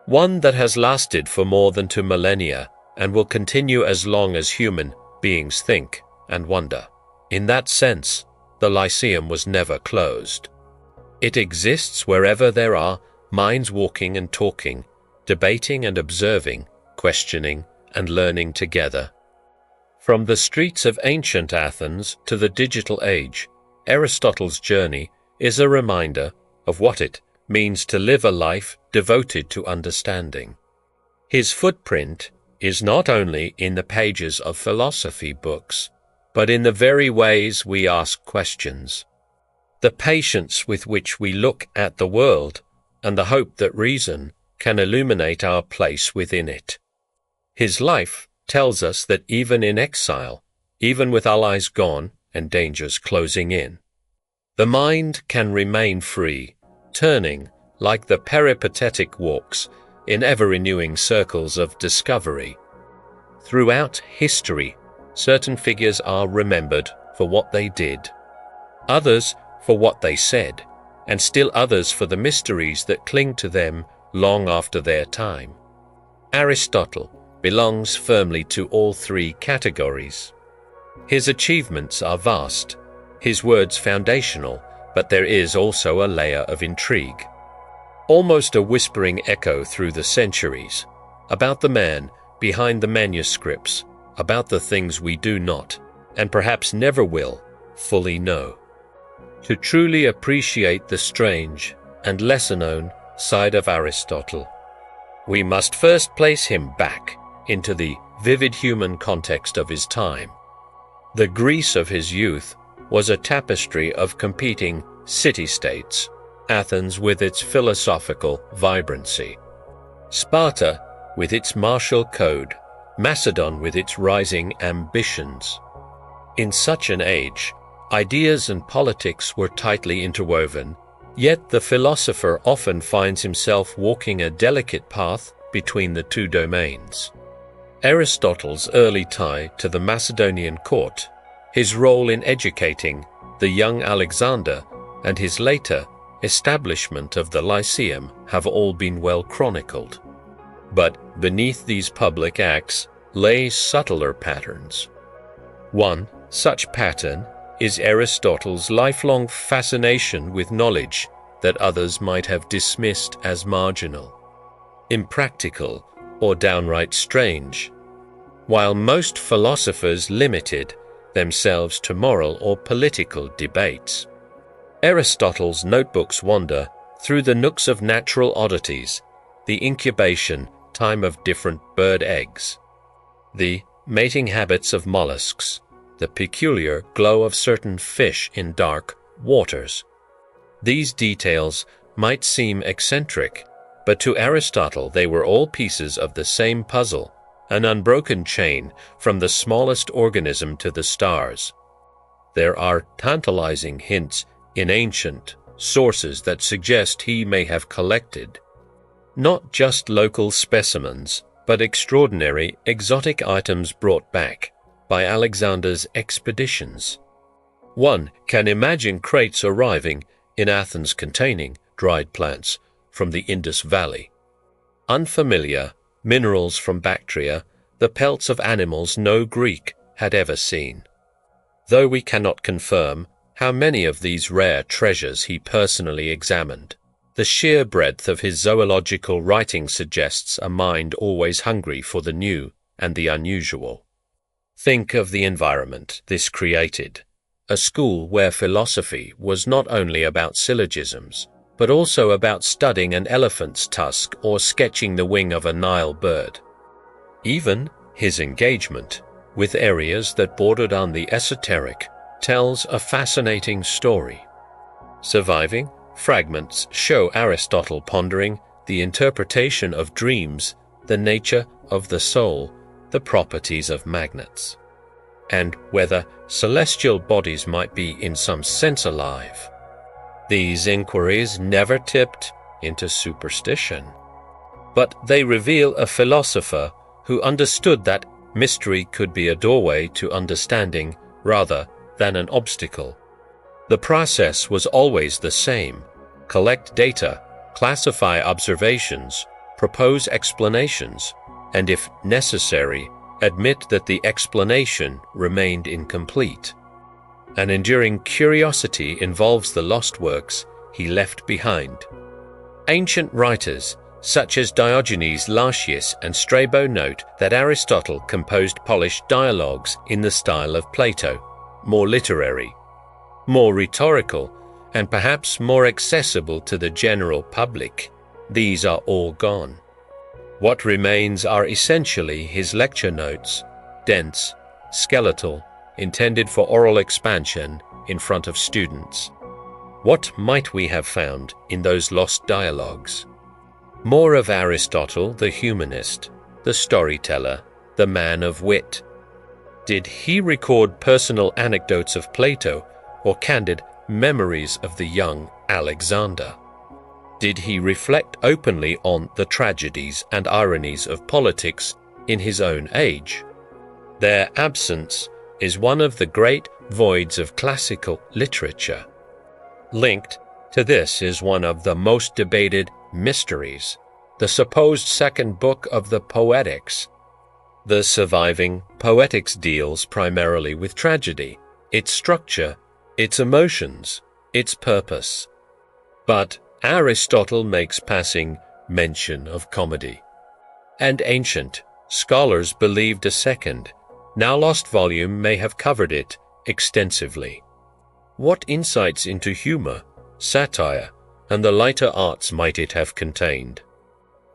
one that has lasted for more than 2 millennia and will continue as long as human beings think and wonder. In that sense, the Lyceum was never closed. It exists wherever there are minds walking and talking, debating and observing, questioning and learning together. From the streets of ancient Athens to the digital age, Aristotle's journey is a reminder of what it means to live a life devoted to understanding. His footprint is not only in the pages of philosophy books, but in the very ways we ask questions, the patience with which we look at the world, and the hope that reason can illuminate our place within it. His life tells us that even in exile, even with allies gone and dangers closing in, the mind can remain free, turning like the peripatetic walks in ever-renewing circles of discovery. Throughout history, certain figures are remembered for what they did, others for what they said, and still others for the mysteries that cling to them long after their time. Aristotle belongs firmly to all 3 categories. His achievements are vast, his words foundational, but there is also a layer of intrigue, almost a whispering echo through the centuries, about the man behind the manuscripts, about the things we do not, and perhaps never will, fully know. To truly appreciate the strange and lesser-known side of Aristotle, we must first place him back into the vivid human context of his time. The Greece of his youth was a tapestry of competing city-states, Athens with its philosophical vibrancy, Sparta with its martial code, Macedon with its rising ambitions. In such an age, ideas and politics were tightly interwoven, yet the philosopher often finds himself walking a delicate path between the 2 domains. Aristotle's early tie to the Macedonian court, his role in educating the young Alexander, and his later establishment of the Lyceum have all been well chronicled. But beneath these public acts lay subtler patterns. One such pattern is Aristotle's lifelong fascination with knowledge that others might have dismissed as marginal, impractical, or downright strange. While most philosophers limited themselves to moral or political debates, Aristotle's notebooks wander through the nooks of natural oddities, the incubation time of different bird eggs, the mating habits of mollusks, the peculiar glow of certain fish in dark waters. These details might seem eccentric, but to Aristotle they were all pieces of the same puzzle, an unbroken chain from the smallest organism to the stars. There are tantalizing hints in ancient sources that suggest he may have collected not just local specimens, but extraordinary exotic items brought back by Alexander's expeditions. One can imagine crates arriving in Athens containing dried plants from the Indus Valley, unfamiliar minerals from Bactria, the pelts of animals no Greek had ever seen. Though we cannot confirm how many of these rare treasures he personally examined, the sheer breadth of his zoological writing suggests a mind always hungry for the new and the unusual. Think of the environment this created, a school where philosophy was not only about syllogisms, but also about studying an elephant's tusk or sketching the wing of a Nile bird. Even his engagement with areas that bordered on the esoteric tells a fascinating story. Surviving fragments show Aristotle pondering the interpretation of dreams, the nature of the soul, the properties of magnets, and whether celestial bodies might be in some sense alive. These inquiries never tipped into superstition, but they reveal a philosopher who understood that mystery could be a doorway to understanding rather than an obstacle. The process was always the same: collect data, classify observations, propose explanations, and if necessary, admit that the explanation remained incomplete. An enduring curiosity involves the lost works he left behind. Ancient writers such as Diogenes Laertius and Strabo note that Aristotle composed polished dialogues in the style of Plato, more literary, more rhetorical, and perhaps more accessible to the general public. These are all gone. What remains are essentially his lecture notes, dense, skeletal, intended for oral expansion in front of students. What might we have found in those lost dialogues? More of Aristotle, the humanist, the storyteller, the man of wit. Did he record personal anecdotes of Plato or candid memories of the young Alexander? Did he reflect openly on the tragedies and ironies of politics in his own age? Their absence is one of the great voids of classical literature. Linked to this is one of the most debated mysteries, the supposed second book of the Poetics. The surviving Poetics deals primarily with tragedy, its structure, its emotions, its purpose. But Aristotle makes passing mention of comedy. And ancient scholars believed a second, now lost volume may have covered it extensively. What insights into humor, satire, and the lighter arts might it have contained?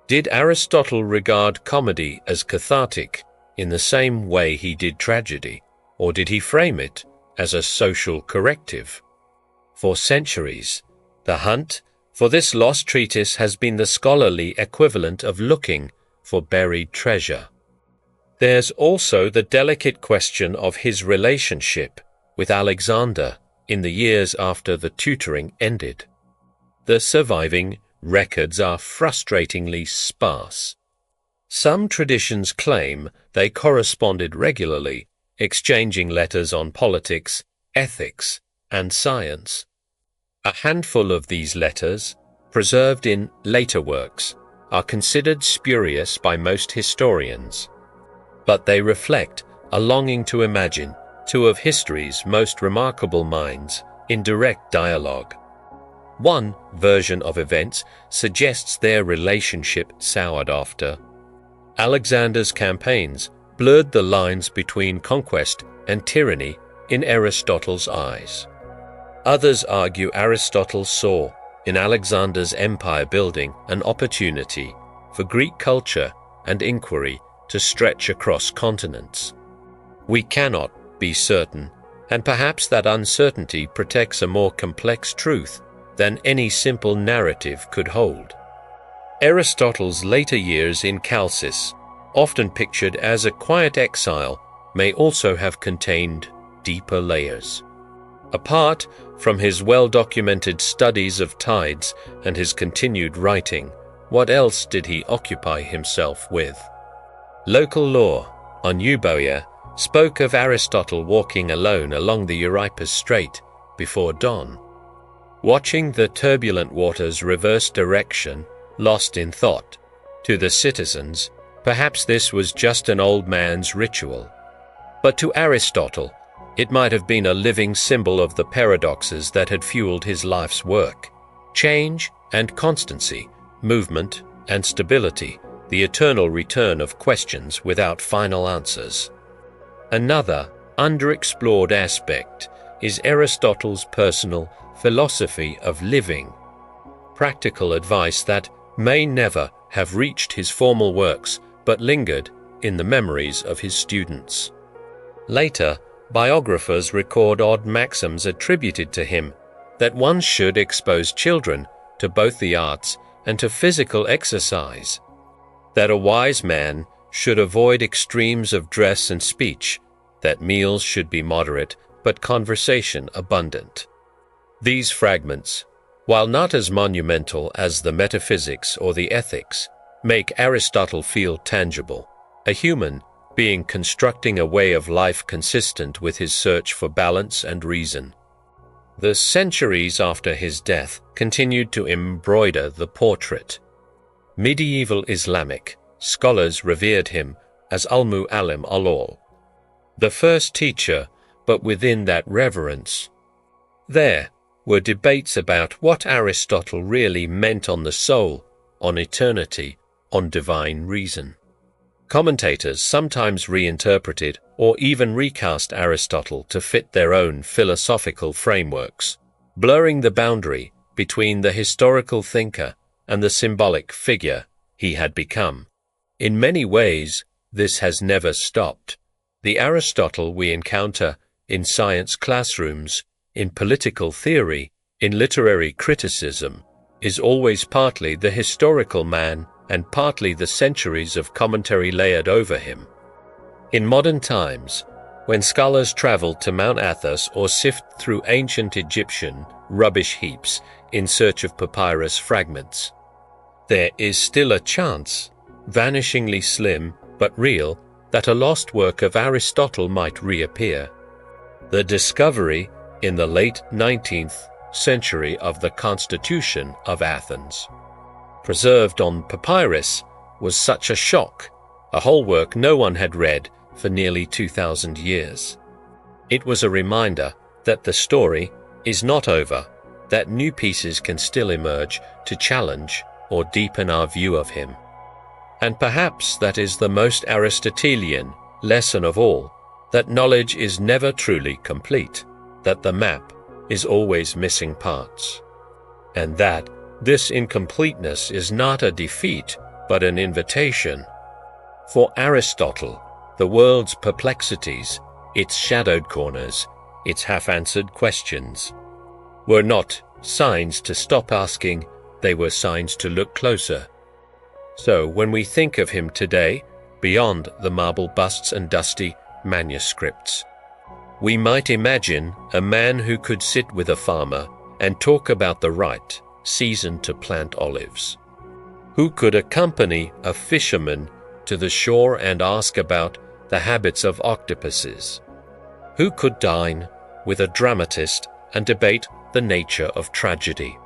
Did Aristotle regard comedy as cathartic in the same way he did tragedy, or did he frame it as a social corrective? For centuries, the hunt for this lost treatise has been the scholarly equivalent of looking for buried treasure. There's also the delicate question of his relationship with Alexander in the years after the tutoring ended. The surviving records are frustratingly sparse. Some traditions claim that They corresponded regularly, exchanging letters on politics, ethics, and science. A handful of these letters, preserved in later works, are considered spurious by most historians, but they reflect a longing to imagine two of history's most remarkable minds in direct dialogue. One version of events suggests their relationship soured after Alexander's campaigns blurred the lines between conquest and tyranny in Aristotle's eyes. Others argue Aristotle saw in Alexander's empire building an opportunity for Greek culture and inquiry to stretch across continents. We cannot be certain, and perhaps that uncertainty protects a more complex truth than any simple narrative could hold. Aristotle's later years in Chalcis, often pictured as a quiet exile, may also have contained deeper layers. Apart from his well-documented studies of tides and his continued writing, what else did he occupy himself with? Local law on Euboea spoke of Aristotle walking alone along the Euripus Strait before dawn, watching the turbulent waters reverse direction, lost in thought. To the citizens, perhaps this was just an old man's ritual. But to Aristotle, it might have been a living symbol of the paradoxes that had fueled his life's work. Change and constancy, movement and stability, the eternal return of questions without final answers. Another underexplored aspect is Aristotle's personal philosophy of living, practical advice that may never have reached his formal works but lingered in the memories of his students. Later, biographers record odd maxims attributed to him, that one should expose children to both the arts and to physical exercise, that a wise man should avoid extremes of dress and speech, that meals should be moderate but conversation abundant. These fragments, while not as monumental as the metaphysics or the ethics, make Aristotle feel tangible, a human being constructing a way of life consistent with his search for balance and reason. The centuries after his death continued to embroider the portrait. Medieval Islamic scholars revered him as Al-Mu'allim al-Ul, the first teacher, but within that reverence, there were debates about what Aristotle really meant on the soul, on eternity, on divine reason. Commentators sometimes reinterpreted or even recast Aristotle to fit their own philosophical frameworks, blurring the boundary between the historical thinker and the symbolic figure he had become. In many ways, this has never stopped. The Aristotle we encounter in science classrooms, in political theory, in literary criticism, is always partly the historical man and partly the centuries of commentary layered over him. In modern times, when scholars travel to Mount Athos or sift through ancient Egyptian rubbish heaps in search of papyrus fragments, there is still a chance, vanishingly slim but real, that a lost work of Aristotle might reappear. The discovery in the late 19th century of the Constitution of Athens, preserved on papyrus, was such a shock, a whole work no one had read for nearly 2,000 years. It was a reminder that the story is not over, that new pieces can still emerge to challenge or deepen our view of him. And perhaps that is the most Aristotelian lesson of all, that knowledge is never truly complete, that the map is always missing parts, and that this incompleteness is not a defeat but an invitation. For Aristotle, the world's perplexities, its shadowed corners, its half-answered questions, were not signs to stop asking, they were signs to look closer. So when we think of him today, beyond the marble busts and dusty manuscripts, we might imagine a man who could sit with a farmer and talk about the right season to plant olives, who could accompany a fisherman to the shore and ask about the habits of octopuses? Who could dine with a dramatist and debate the nature of tragedy?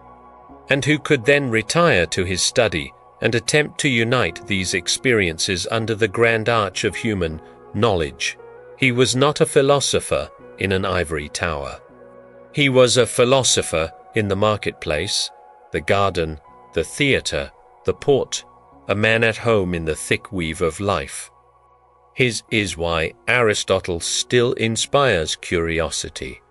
And who could then retire to his study and attempt to unite these experiences under the grand arch of human knowledge? He was not a philosopher in an ivory tower. He was a philosopher in the marketplace, the garden, the theatre, the port, a man at home in the thick weave of life. His is why Aristotle still inspires curiosity.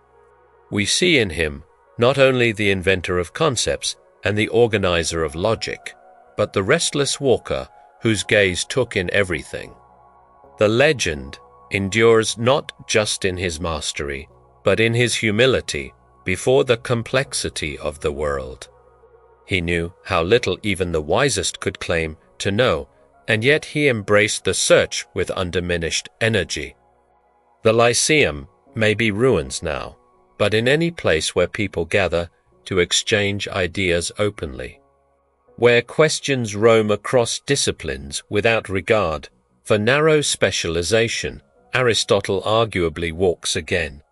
We see in him not only the inventor of concepts and the organizer of logic, but the restless walker whose gaze took in everything. The legend endures not just in his mastery, but in his humility before the complexity of the world. He knew how little even the wisest could claim to know, and yet he embraced the search with undiminished energy. The Lyceum may be ruins now, but in any place where people gather to exchange ideas openly, where questions roam across disciplines without regard for narrow specialization, Aristotle arguably walks again.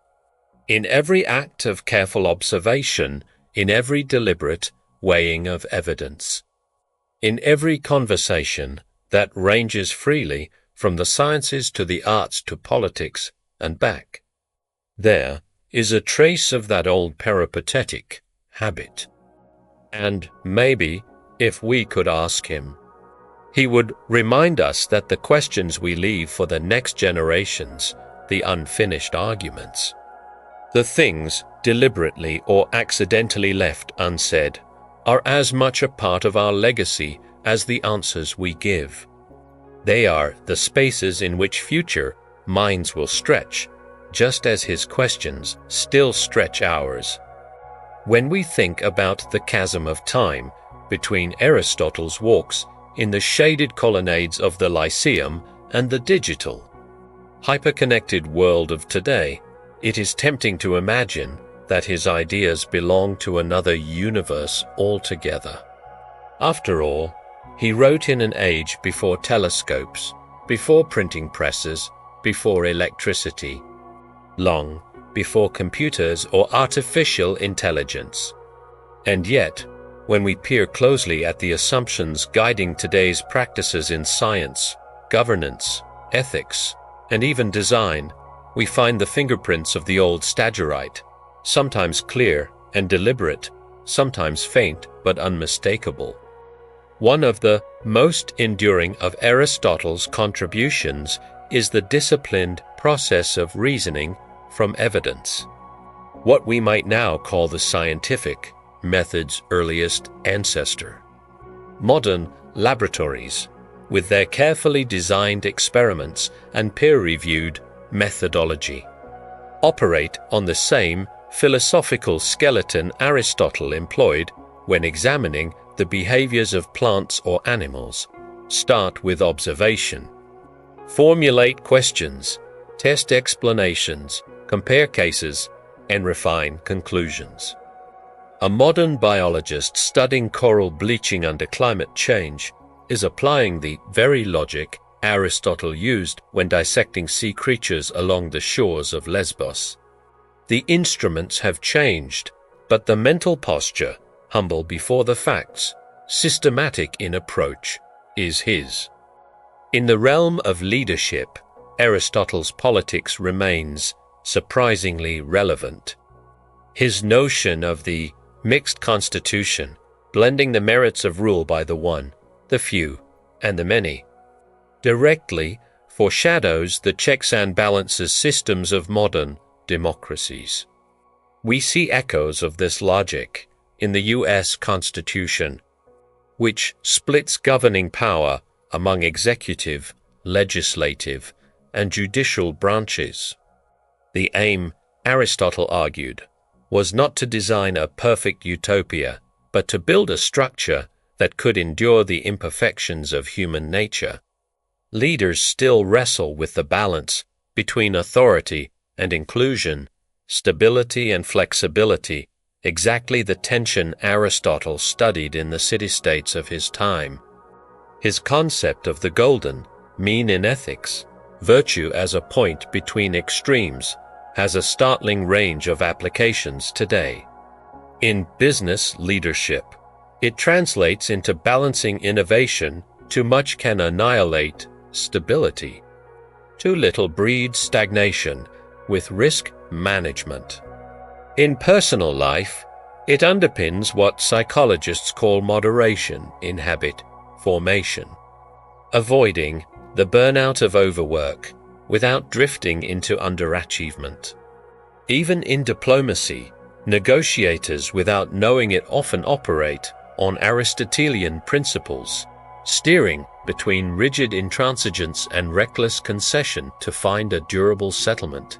In every act of careful observation, in every deliberate weighing of evidence, in every conversation that ranges freely from the sciences to the arts to politics and back, there is a trace of that old peripatetic habit. And maybe, if we could ask him, he would remind us that the questions we leave for the next generations, the unfinished arguments, the things deliberately or accidentally left unsaid, are as much a part of our legacy as the answers we give. They are the spaces in which future minds will stretch, just as his questions still stretch ours. When we think about the chasm of time between Aristotle's walks in the shaded colonnades of the Lyceum and the digital, hyperconnected world of today, it is tempting to imagine that his ideas belong to another universe altogether. After all, he wrote in an age before telescopes, before printing presses, before electricity, long before computers or artificial intelligence. And yet, when we peer closely at the assumptions guiding today's practices in science, governance, ethics, and even design, we find the fingerprints of the old Stagirite, sometimes clear and deliberate, sometimes faint but unmistakable. One of the most enduring of Aristotle's contributions is the disciplined process of reasoning from evidence, what we might now call the scientific method's earliest ancestor. Modern laboratories, with their carefully designed experiments and peer-reviewed methodology, operate on the same philosophical skeleton Aristotle employed when examining the behaviors of plants or animals. Start with observation. Formulate questions, test explanations, compare cases, and refine conclusions. A modern biologist studying coral bleaching under climate change is applying the very logic Aristotle used when dissecting sea creatures along the shores of Lesbos. The instruments have changed, but the mental posture, humble before the facts, systematic in approach, is his. In the realm of leadership, Aristotle's politics remains surprisingly relevant. His notion of the mixed constitution, blending the merits of rule by the one, the few, and the many, directly foreshadows the checks and balances systems of modern democracies. We see echoes of this logic in the U.S. Constitution, which splits governing power among executive, legislative, and judicial branches. The aim, Aristotle argued, was not to design a perfect utopia, but to build a structure that could endure the imperfections of human nature. Leaders still wrestle with the balance between authority and inclusion, stability and flexibility, exactly the tension Aristotle studied in the city-states of his time. His concept of the golden mean in ethics virtue as a point between extremes has a startling range of applications today. In business leadership, it translates into balancing innovation. Too much can annihilate stability. Too little breeds stagnation with risk management. In personal life, it underpins what psychologists call moderation in habit formation, avoiding the burnout of overwork without drifting into underachievement. Even in diplomacy, negotiators without knowing it often operate on Aristotelian principles, steering between rigid intransigence and reckless concession to find a durable settlement.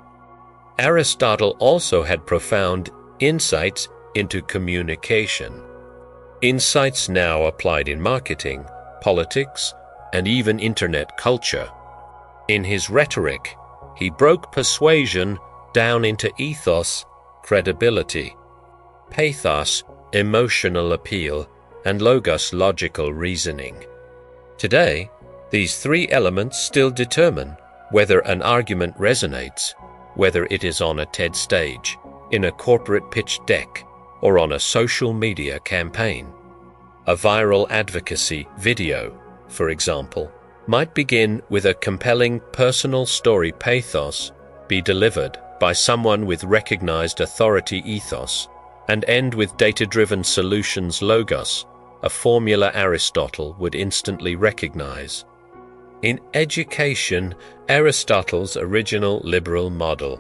Aristotle also had profound insights into communication, insights now applied in marketing, politics, and even internet culture. In his rhetoric, he broke persuasion down into ethos, credibility, pathos, emotional appeal, and logos, logical reasoning. Today, these three elements still determine whether an argument resonates, whether it is on a TED stage, in a corporate pitch deck, or on a social media campaign. A viral advocacy video, for example, might begin with a compelling personal story pathos, be delivered by someone with recognized authority ethos, and end with data-driven solutions logos, a formula Aristotle would instantly recognize. In education, Aristotle's original liberal model,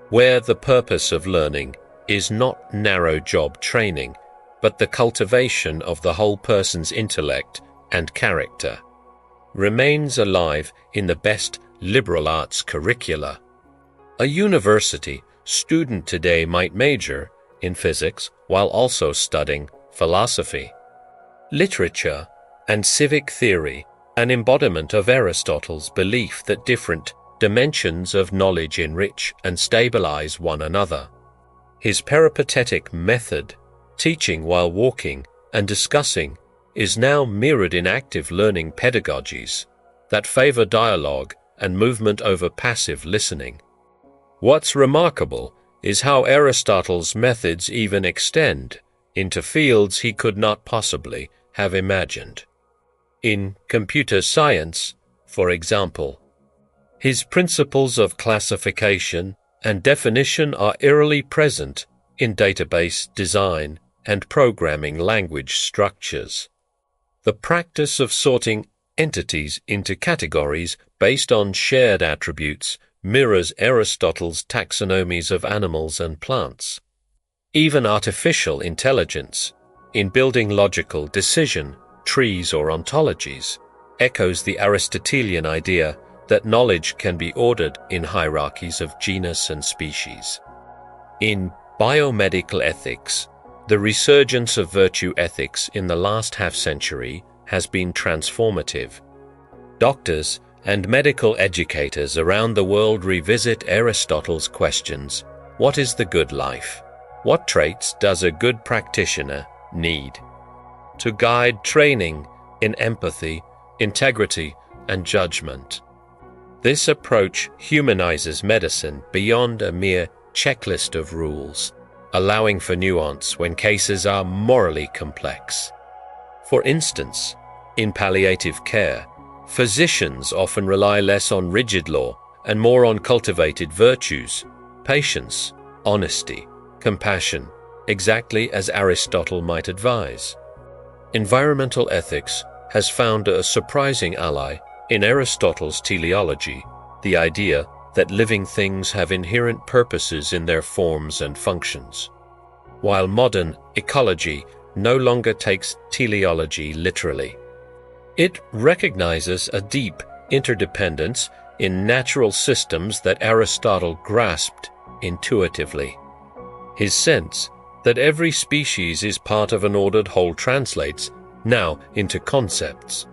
where the purpose of learning is not narrow job training, but the cultivation of the whole person's intellect and character, remains alive in the best liberal arts curricula. A university student today might major in physics while also studying philosophy, literature, and civic theory, an embodiment of Aristotle's belief that different dimensions of knowledge enrich and stabilize one another. His peripatetic method, teaching while walking and discussing, is now mirrored in active learning pedagogies that favor dialogue and movement over passive listening. What's remarkable is how Aristotle's methods even extend into fields he could not possibly have imagined. In computer science, for example, his principles of classification and definition are eerily present in database design and programming language structures. The practice of sorting entities into categories based on shared attributes mirrors Aristotle's taxonomies of animals and plants. Even artificial intelligence, in building logical decision, trees or ontologies, echoes the Aristotelian idea that knowledge can be ordered in hierarchies of genus and species. In biomedical ethics, the resurgence of virtue ethics in the last half-century has been transformative. Doctors and medical educators around the world revisit Aristotle's questions: what is the good life? What traits does a good practitioner need? To guide training in empathy, integrity, and judgment. This approach humanizes medicine beyond a mere checklist of rules, allowing for nuance when cases are morally complex. For instance, in palliative care, physicians often rely less on rigid law and more on cultivated virtues, patience, honesty, compassion, exactly as Aristotle might advise. Environmental ethics has found a surprising ally in Aristotle's teleology, the idea that living things have inherent purposes in their forms and functions. While modern ecology no longer takes teleology literally, it recognizes a deep interdependence in natural systems that Aristotle grasped intuitively. His sense that every species is part of an ordered whole translates now into concepts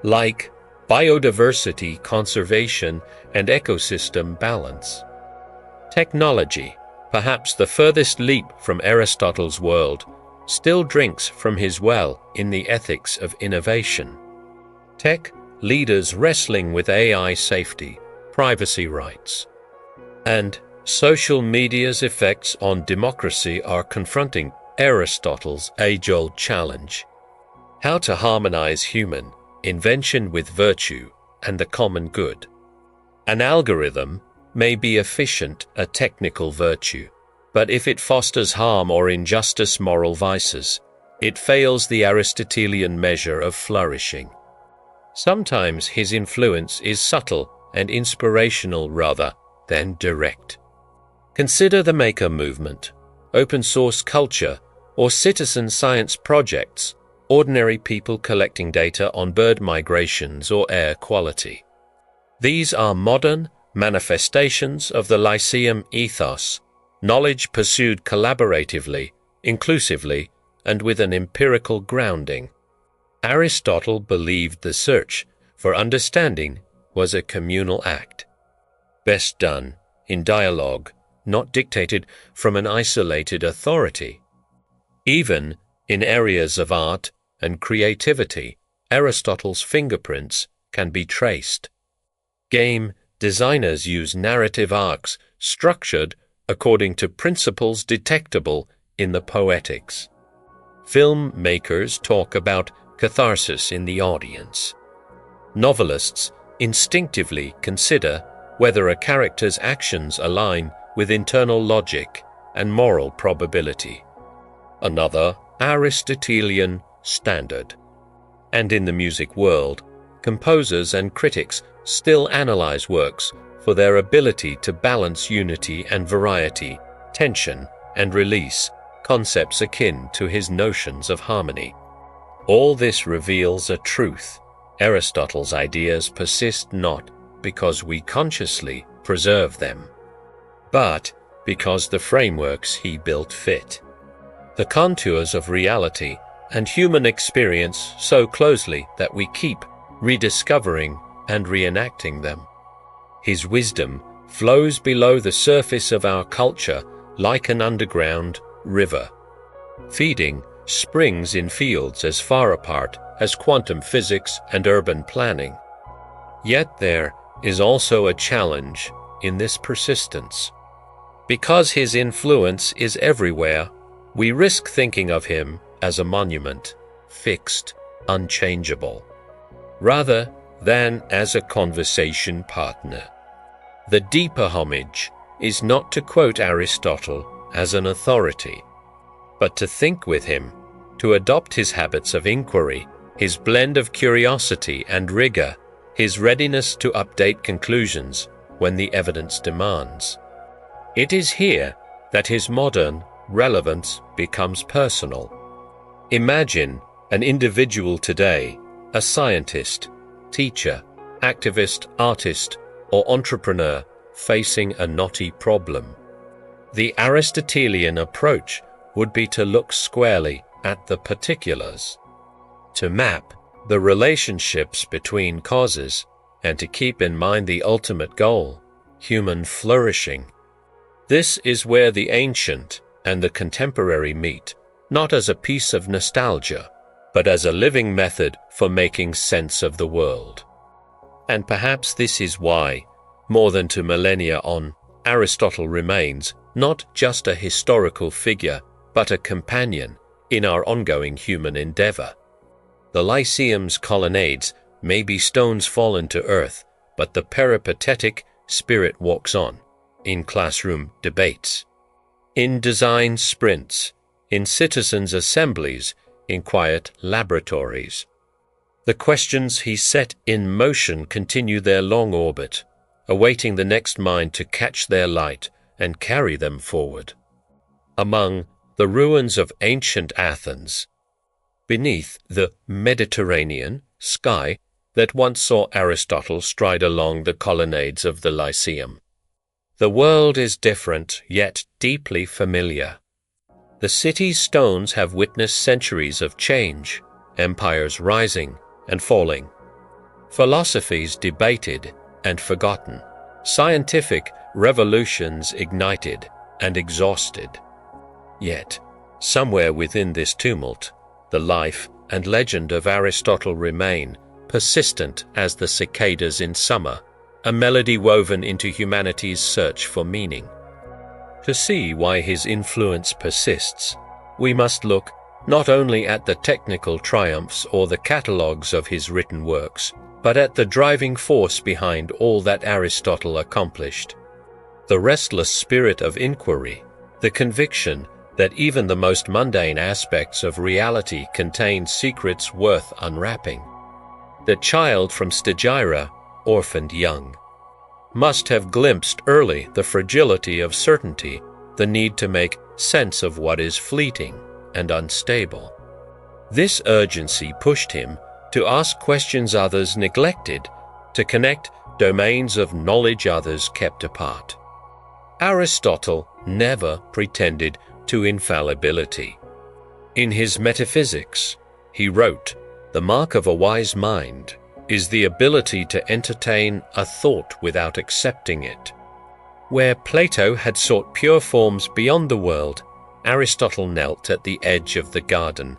like biodiversity conservation and ecosystem balance. Technology, perhaps the furthest leap from Aristotle's world, still drinks from his well in the ethics of innovation. Tech leaders wrestling with AI safety privacy rights. And social media's effects on democracy are confronting Aristotle's age-old challenge: how to harmonize human invention with virtue and the common good. An algorithm may be efficient at technical virtue, but if it fosters harm or injustice, moral vices, it fails the Aristotelian measure of flourishing. Sometimes his influence is subtle and inspirational rather than direct. Consider the Maker movement, open source culture, or citizen science projects, ordinary people collecting data on bird migrations or air quality. These are modern manifestations of the Lyceum ethos, knowledge pursued collaboratively, inclusively, and with an empirical grounding. Aristotle believed the search for understanding was a communal act, best done in dialogue, not dictated from an isolated authority. Even in areas of art and creativity, Aristotle's fingerprints can be traced. Game designers use narrative arcs structured according to principles detectable in the Poetics. Filmmakers talk about catharsis in the audience. Novelists instinctively consider whether a character's actions align with internal logic and moral probability. Another Aristotelian standard. And in the music world, composers and critics still analyze works for their ability to balance unity and variety, tension and release, concepts akin to his notions of harmony. All this reveals a truth. Aristotle's ideas persist not because we consciously preserve them, but because the frameworks he built fit the contours of reality and human experience so closely that we keep rediscovering and reenacting them. His wisdom flows below the surface of our culture like an underground river, feeding springs in fields as far apart as quantum physics and urban planning. Yet there is also a challenge in this persistence. Because his influence is everywhere, we risk thinking of him as a monument, fixed, unchangeable, rather than as a conversation partner. The deeper homage is not to quote Aristotle as an authority, but to think with him, to adopt his habits of inquiry, his blend of curiosity and rigor, his readiness to update conclusions when the evidence demands. It is here that his modern relevance becomes personal. Imagine an individual today, a scientist, teacher, activist, artist, or entrepreneur facing a knotty problem. The Aristotelian approach would be to look squarely at the particulars, to map the relationships between causes, and to keep in mind the ultimate goal, human flourishing. This is where the ancient and the contemporary meet, not as a piece of nostalgia, but as a living method for making sense of the world. And perhaps this is why, more than 2 millennia on, Aristotle remains not just a historical figure, but a companion in our ongoing human endeavor. The Lyceum's colonnades may be stones fallen to earth, but the peripatetic spirit walks on, in classroom debates, in design sprints, in citizens' assemblies, in quiet laboratories. The questions he set in motion continue their long orbit, awaiting the next mind to catch their light and carry them forward. Among the ruins of ancient Athens, beneath the Mediterranean sky that once saw Aristotle stride along the colonnades of the Lyceum, the world is different yet deeply familiar. The city's stones have witnessed centuries of change, empires rising and falling, philosophies debated and forgotten, scientific revolutions ignited and exhausted. Yet, somewhere within this tumult, the life and legend of Aristotle remain, persistent as the cicadas in summer, a melody woven into humanity's search for meaning. To see why his influence persists, we must look not only at the technical triumphs or the catalogues of his written works, but at the driving force behind all that Aristotle accomplished. The restless spirit of inquiry, the conviction that even the most mundane aspects of reality contain secrets worth unwrapping. The child from Stagira, orphaned young, must have glimpsed early the fragility of certainty, the need to make sense of what is fleeting and unstable. This urgency pushed him to ask questions others neglected, to connect domains of knowledge others kept apart. Aristotle never pretended to infallibility. In his Metaphysics, he wrote, "The mark of a wise mind is the ability to entertain a thought without accepting it." Where Plato had sought pure forms beyond the world, Aristotle knelt at the edge of the garden.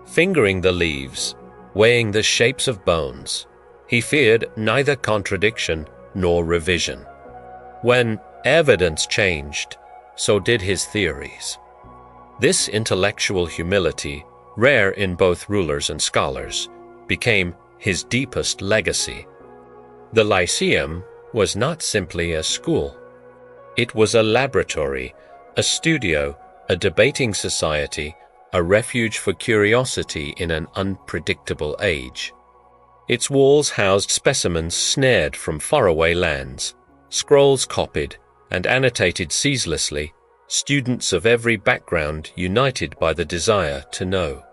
Fingering the leaves, weighing the shapes of bones, he feared neither contradiction nor revision. When evidence changed, so did his theories. This intellectual humility, rare in both rulers and scholars, became his deepest legacy. The Lyceum was not simply a school. It was a laboratory, a studio, a debating society, a refuge for curiosity in an unpredictable age. Its walls housed specimens snared from faraway lands, scrolls copied and annotated ceaselessly, students of every background united by the desire to know.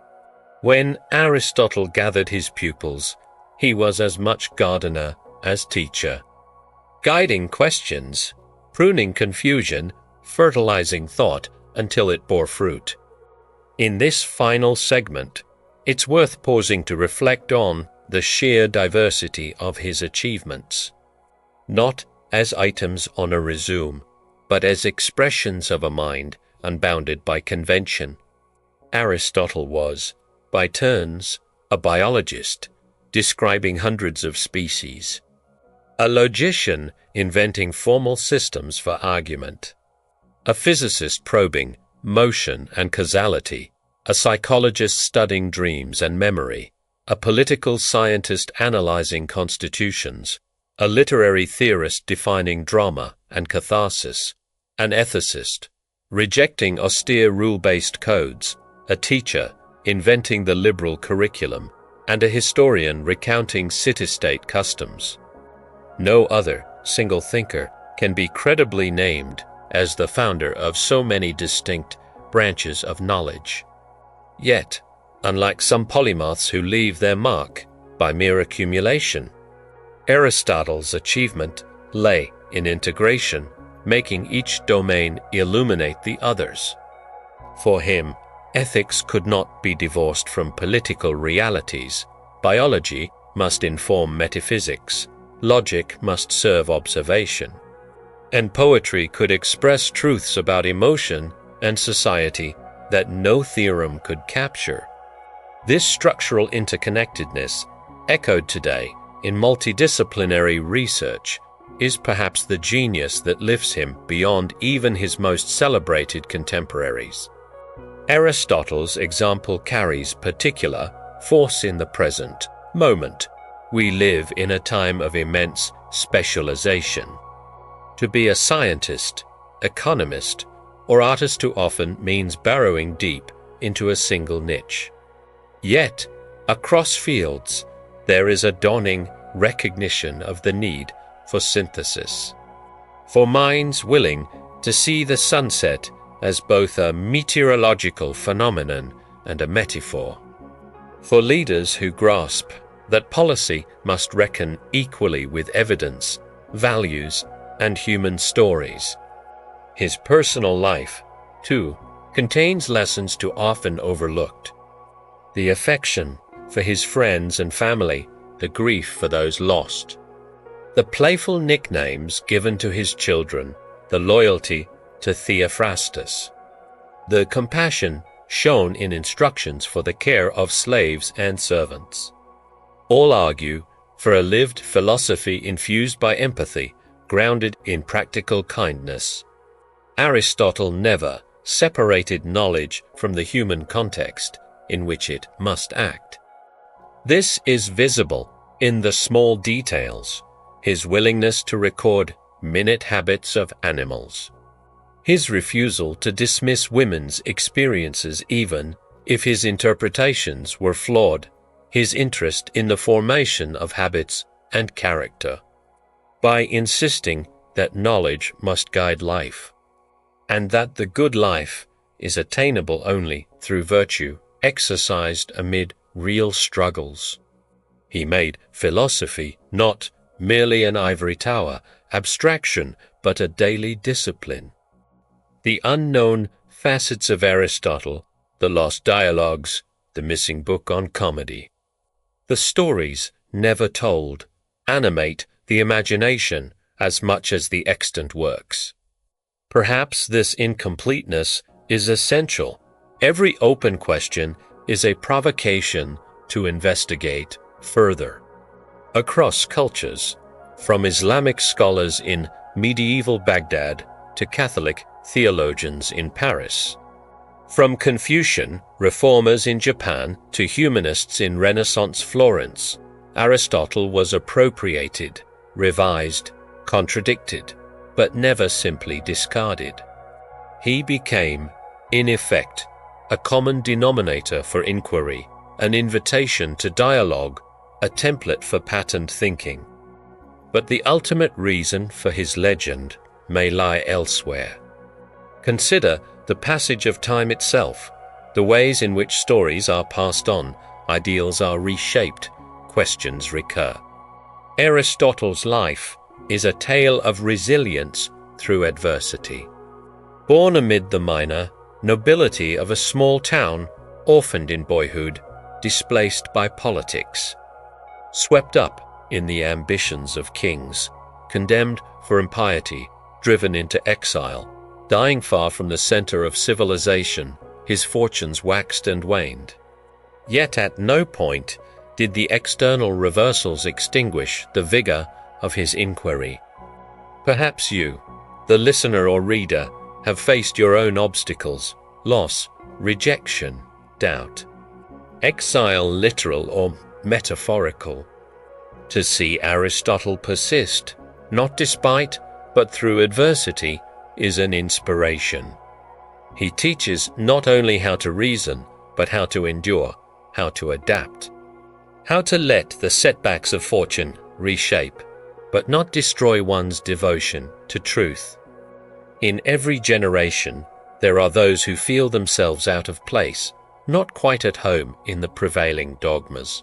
When Aristotle gathered his pupils, he was as much gardener as teacher, guiding questions, pruning confusion, fertilizing thought until it bore fruit. In this final segment, it's worth pausing to reflect on the sheer diversity of his achievements, not as items on a resume, but as expressions of a mind unbounded by convention. Aristotle was, by turns, a biologist, describing hundreds of species, a logician inventing formal systems for argument, a physicist probing motion and causality, a psychologist studying dreams and memory, a political scientist analyzing constitutions, a literary theorist defining drama and catharsis, an ethicist rejecting austere rule-based codes, a teacher inventing the liberal curriculum, and a historian recounting city-state customs. No other single thinker can be credibly named as the founder of so many distinct branches of knowledge. Yet, unlike some polymaths who leave their mark by mere accumulation, Aristotle's achievement lay in integration, making each domain illuminate the others. For him, ethics could not be divorced from political realities. Biology must inform metaphysics. Logic must serve observation. And poetry could express truths about emotion and society that no theorem could capture. This structural interconnectedness, echoed today in multidisciplinary research, is perhaps the genius that lifts him beyond even his most celebrated contemporaries. Aristotle's example carries particular force in the present moment. We live in a time of immense specialization. To be a scientist, economist, or artist too often means burrowing deep into a single niche. Yet, across fields, there is a dawning recognition of the need for synthesis, for minds willing to see the sunset as both a meteorological phenomenon and a metaphor, for leaders who grasp that policy must reckon equally with evidence, values, and human stories. His personal life, too, contains lessons too often overlooked. The affection for his friends and family, the grief for those lost, the playful nicknames given to his children, the loyalty to Theophrastus, the compassion shown in instructions for the care of slaves and servants, all argue for a lived philosophy infused by empathy, grounded in practical kindness. Aristotle never separated knowledge from the human context in which it must act. This is visible in the small details, his willingness to record minute habits of animals, his refusal to dismiss women's experiences even if his interpretations were flawed, his interest in the formation of habits and character, by insisting that knowledge must guide life, and that the good life is attainable only through virtue exercised amid real struggles. He made philosophy not merely an ivory tower abstraction, but a daily discipline. The unknown facets of Aristotle, the lost dialogues, the missing book on comedy, the stories never told, animate the imagination as much as the extant works. Perhaps this incompleteness is essential. Every open question is a provocation to investigate further. Across cultures, from Islamic scholars in medieval Baghdad to Catholic theologians in Paris, from Confucian reformers in Japan to humanists in Renaissance Florence, Aristotle was appropriated, revised, contradicted, but never simply discarded. He became, in effect, a common denominator for inquiry, an invitation to dialogue, a template for patterned thinking. But the ultimate reason for his legend may lie elsewhere. Consider the passage of time itself, the ways in which stories are passed on, ideals are reshaped, questions recur. Aristotle's life is a tale of resilience through adversity. Born amid the minor nobility of a small town, orphaned in boyhood, displaced by politics, swept up in the ambitions of kings, condemned for impiety, driven into exile, dying far from the center of civilization, his fortunes waxed and waned. Yet at no point did the external reversals extinguish the vigor of his inquiry. Perhaps you, the listener or reader, have faced your own obstacles, loss, rejection, doubt. Exile, literal or metaphorical. To see Aristotle persist, not despite, but through adversity, is an inspiration. He teaches not only how to reason, but how to endure, how to adapt, how to let the setbacks of fortune reshape, but not destroy one's devotion to truth. In every generation, there are those who feel themselves out of place, not quite at home in the prevailing dogmas,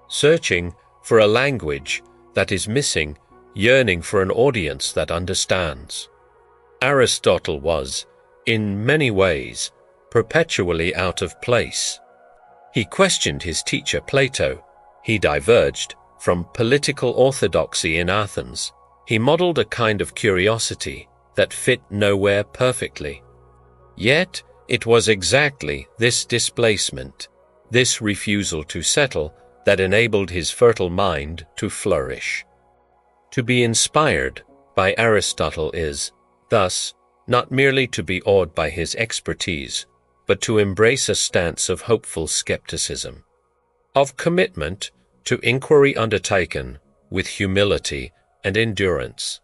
searching for a language that is missing, yearning for an audience that understands. Aristotle was, in many ways, perpetually out of place. He questioned his teacher Plato. He diverged from political orthodoxy in Athens. He modeled a kind of curiosity that fit nowhere perfectly. Yet it was exactly this displacement, this refusal to settle, that enabled his fertile mind to flourish. To be inspired by Aristotle is, thus, not merely to be awed by his expertise, but to embrace a stance of hopeful skepticism, of commitment to inquiry undertaken with humility and endurance.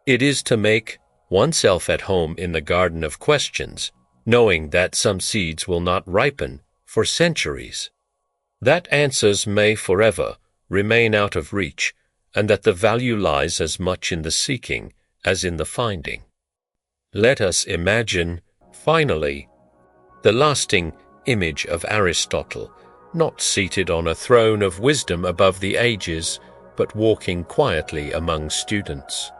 It is to make oneself at home in the garden of questions, knowing that some seeds will not ripen for centuries, that answers may forever remain out of reach, and that the value lies as much in the seeking as in the finding. Let us imagine, finally, the lasting image of Aristotle, not seated on a throne of wisdom above the ages, but walking quietly among students,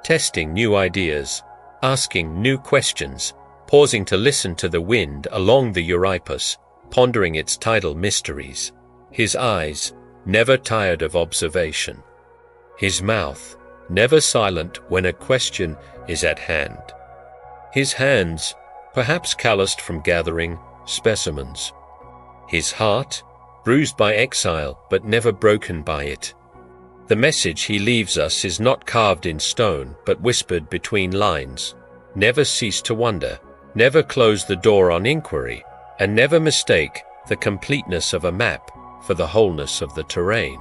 testing new ideas, asking new questions, pausing to listen to the wind along the Euripus, pondering its tidal mysteries, his eyes never tired of observation, his mouth never silent when a question is at hand, his hands perhaps calloused from gathering specimens, his heart bruised by exile but never broken by it, The message he leaves us is not carved in stone, but whispered between lines. Never cease to wonder, never close the door on inquiry, and never mistake the completeness of a map for the wholeness of the terrain.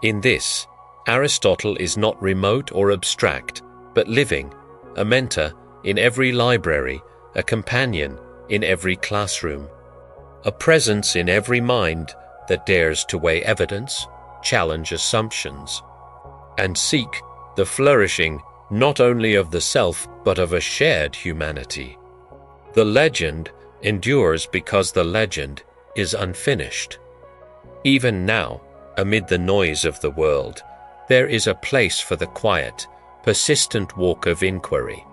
In this, Aristotle is not remote or abstract, but living, a mentor in every library, a companion in every classroom, a presence in every mind that dares to weigh evidence, challenge assumptions, and seek the flourishing not only of the self but of a shared humanity. The legend endures because the legend is unfinished. Even now, amid the noise of the world, there is a place for the quiet, persistent walk of inquiry.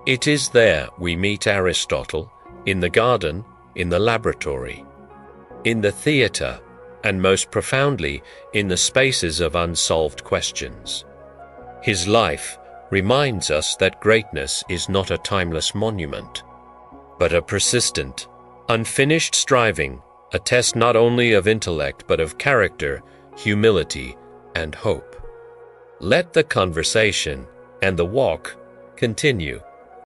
It is there we meet Aristotle, in the garden, in the laboratory, in the theatre, and most profoundly in the spaces of unsolved questions. His life reminds us that greatness is not a timeless monument, but a persistent, unfinished striving, a test not only of intellect but of character, humility, and hope. Let the conversation and the walk continue.